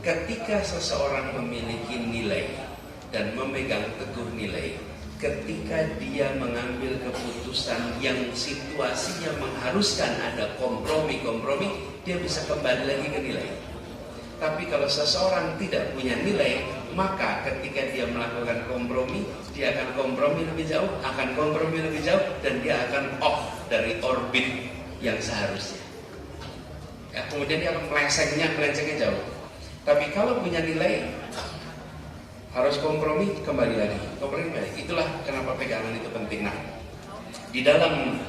ketika seseorang memiliki nilai dan memegang teguh nilai, ketika dia mengambil keputusan yang situasinya mengharuskan ada kompromi, dia bisa kembali lagi ke nilai. Tapi kalau seseorang tidak punya nilai, maka ketika dia melakukan kompromi, dia akan kompromi lebih jauh, dan dia akan off dari orbit yang seharusnya. Ya, kemudian dia akan melencengnya jauh. Tapi kalau punya nilai, harus kompromi, kembali lagi. Itulah kenapa pegangan itu penting. Nah, di dalam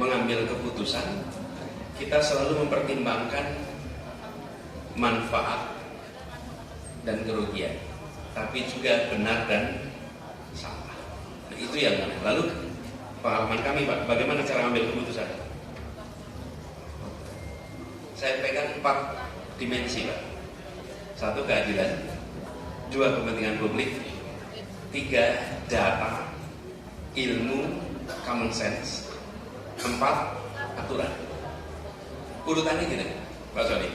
mengambil keputusan, kita selalu mempertimbangkan manfaat dan kerugian, tapi juga benar dan salah. Nah, itu yang lalu pengalaman kami, Pak, bagaimana cara ambil keputusan? Saya pegang 4 dimensi, Pak. 1, keadilan. 2, kepentingan publik. 3, data, ilmu, common sense. 4, aturan. Urutannya gitu, Pak Soni.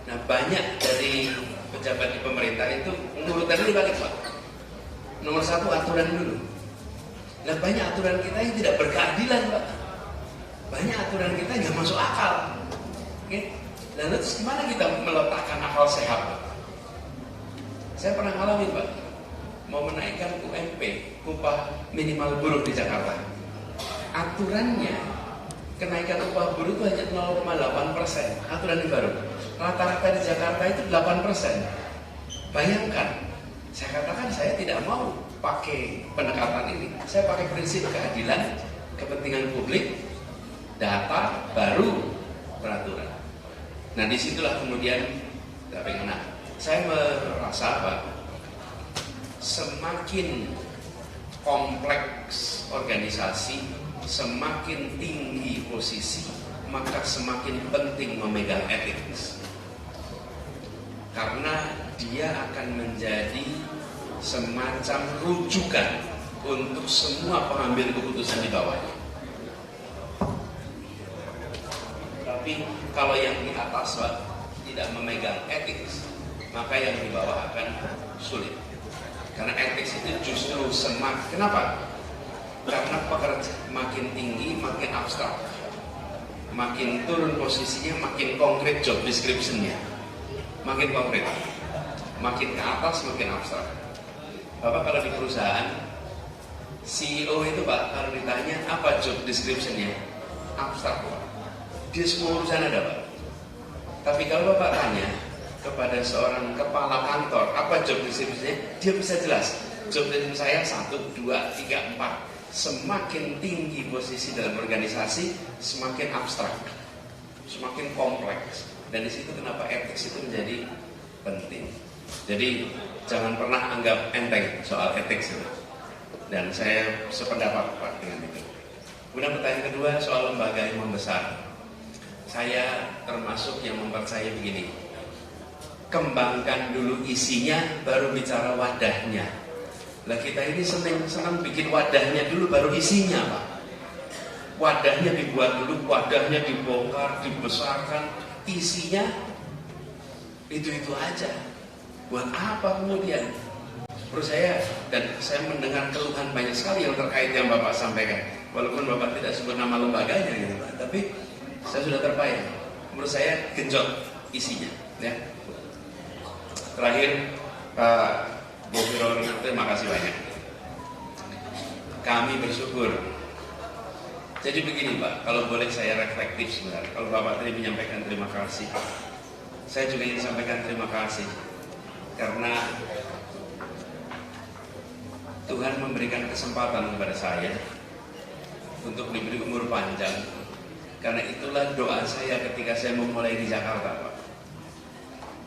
Nah, banyak dari pejabat di pemerintah itu urutannya dibalik, Pak. Nomor 1, aturan dulu. Nah, banyak aturan kita yang tidak berkeadilan, Pak. Banyak aturan kita yang nggak masuk akal. Oke? Dan terus gimana kita meletakkan akal sehat, Pak? Saya pernah ngalamin, Pak, mau menaikkan UMP, upah minimal buruh di Jakarta. Aturannya kenaikan upah buruh itu hanya 0,8%. Aturan yang baru. Rata-rata di Jakarta itu 8%. Bayangkan, saya katakan saya tidak mau pakai pendekatan ini. Saya pakai prinsip keadilan, kepentingan publik, data, baru peraturan. Nah, disitulah kemudian saya merasa, Pak, semakin kompleks organisasi, semakin tinggi posisi, maka semakin penting memegang etik. Karena dia akan menjadi semacam rujukan untuk semua pengambil keputusan di bawahnya. Tapi kalau yang di atas, Pak, tidak memegang etik, maka yang di bawah akan sulit. Karena etik itu justru kenapa? Karena pekerja makin tinggi, makin abstrak. Makin turun posisinya, makin konkret job description-nya. Makin konkret. Makin ke atas, makin abstrak. Bapak kalau di perusahaan, CEO itu, Pak, kalau ditanya apa job description-nya, abstrak, Pak. Dia semua urusan ada, Pak. Tapi kalau Bapak tanya kepada seorang kepala kantor apa job description-nya, dia bisa jelas. Job description saya 1, 2, 3, 4. Semakin tinggi posisi dalam organisasi, semakin abstrak, semakin kompleks. Dan di situ kenapa etik itu menjadi penting. Jadi jangan pernah anggap enteng soal etik itu. Dan saya sependapat, Pak, dengan itu. Kemudian pertanyaan kedua soal lembaga yang membesar. Saya termasuk yang mempercayai begini. Kembangkan dulu isinya, baru bicara wadahnya. Lah kita ini senang bikin wadahnya dulu, baru isinya, Pak. Wadahnya dibuat dulu, wadahnya dibongkar, dibesarkan, isinya itu-itu aja. Buat apa kemudian? Menurut saya, dan saya mendengar keluhan banyak sekali yang terkait yang Bapak sampaikan. Walaupun Bapak tidak sebut nama lembaganya gitu, Pak, tapi saya sudah terbayang. Menurut saya genjot isinya, ya. Terakhir, Pak Bofiror, terima kasih banyak. kami bersyukur. Jadi begini Pak, kalau boleh saya reflektif sebentar. Kalau Bapak tadi menyampaikan terima kasih, saya juga ingin sampaikan terima kasih karena Tuhan memberikan kesempatan kepada saya untuk diberi umur panjang. Karena itulah doa saya ketika saya memulai di Jakarta Pak.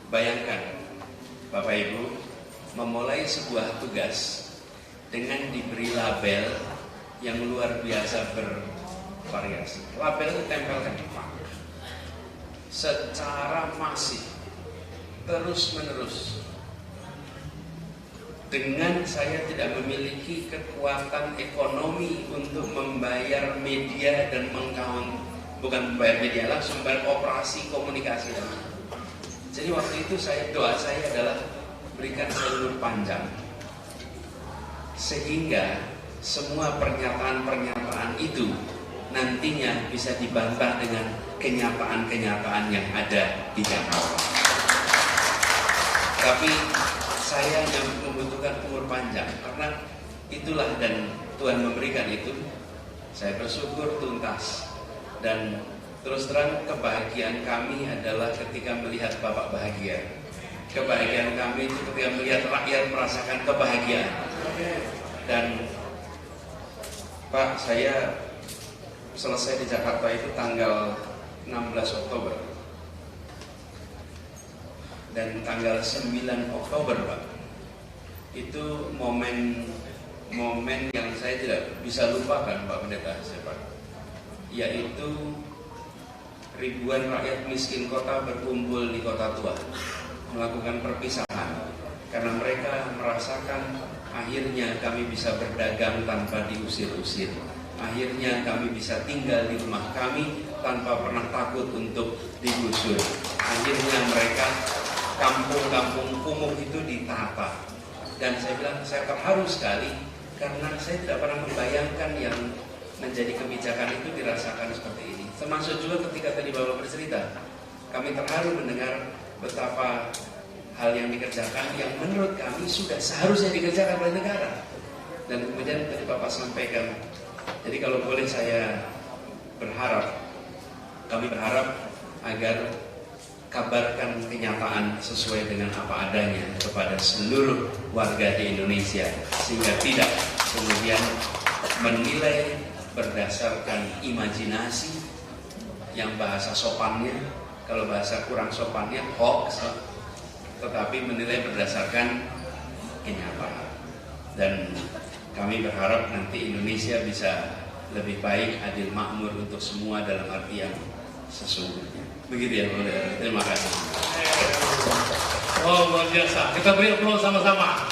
Bayangkan Bapak Ibu memulai sebuah tugas dengan diberi label yang luar biasa bervariasi. Label itu tempelkan Pak secara masif, terus menerus. Dengan saya tidak memiliki kekuatan ekonomi untuk membayar media dan bukan membayar media langsung, membayar operasi komunikasi. Jadi waktu itu doa saya adalah berikan saya umur panjang sehingga semua pernyataan-pernyataan itu nantinya bisa dibantah dengan kenyataan-kenyataan yang ada di Jakarta. Tapi saya yang membutuhkan umur panjang karena itulah, dan Tuhan memberikan itu. Saya bersyukur tuntas, dan terus terang kebahagiaan kami adalah ketika melihat Bapak bahagia. Kebahagiaan kami itu ketika melihat rakyat merasakan kebahagiaan. Dan Pak, saya selesai di Jakarta itu tanggal 16 Oktober. Dan tanggal 9 Oktober Pak, itu momen yang saya tidak bisa lupakan Pak Pendeta Pak, yaitu ribuan rakyat miskin kota berkumpul di Kota Tua melakukan perpisahan karena mereka merasakan akhirnya kami bisa berdagang tanpa diusir-usir, akhirnya kami bisa tinggal di rumah kami tanpa pernah takut untuk digusur, akhirnya mereka kampung-kampung kumuh itu ditata. Dan saya bilang saya terharu sekali karena saya tidak pernah membayangkan yang menjadi kebijakan itu dirasakan seperti ini. Termasuk juga ketika tadi Bapak bercerita, kami terharu mendengar betapa hal yang dikerjakan yang menurut kami sudah seharusnya dikerjakan oleh negara. Dan kemudian tadi Bapak sampaikan, jadi kalau boleh saya berharap, kami berharap agar kabarkan kenyataan sesuai dengan apa adanya kepada seluruh warga di Indonesia, sehingga tidak kemudian menilai berdasarkan imajinasi yang bahasa sopannya, kalau bahasa kurang sopannya hoax, tetapi menilai berdasarkan kenyataan. Dan kami berharap nanti Indonesia bisa lebih baik, adil, makmur untuk semua dalam arti yang sesungguhnya. Begitu ya, terima kasih. Oh, luar biasa. Kita beri aplaus sama-sama.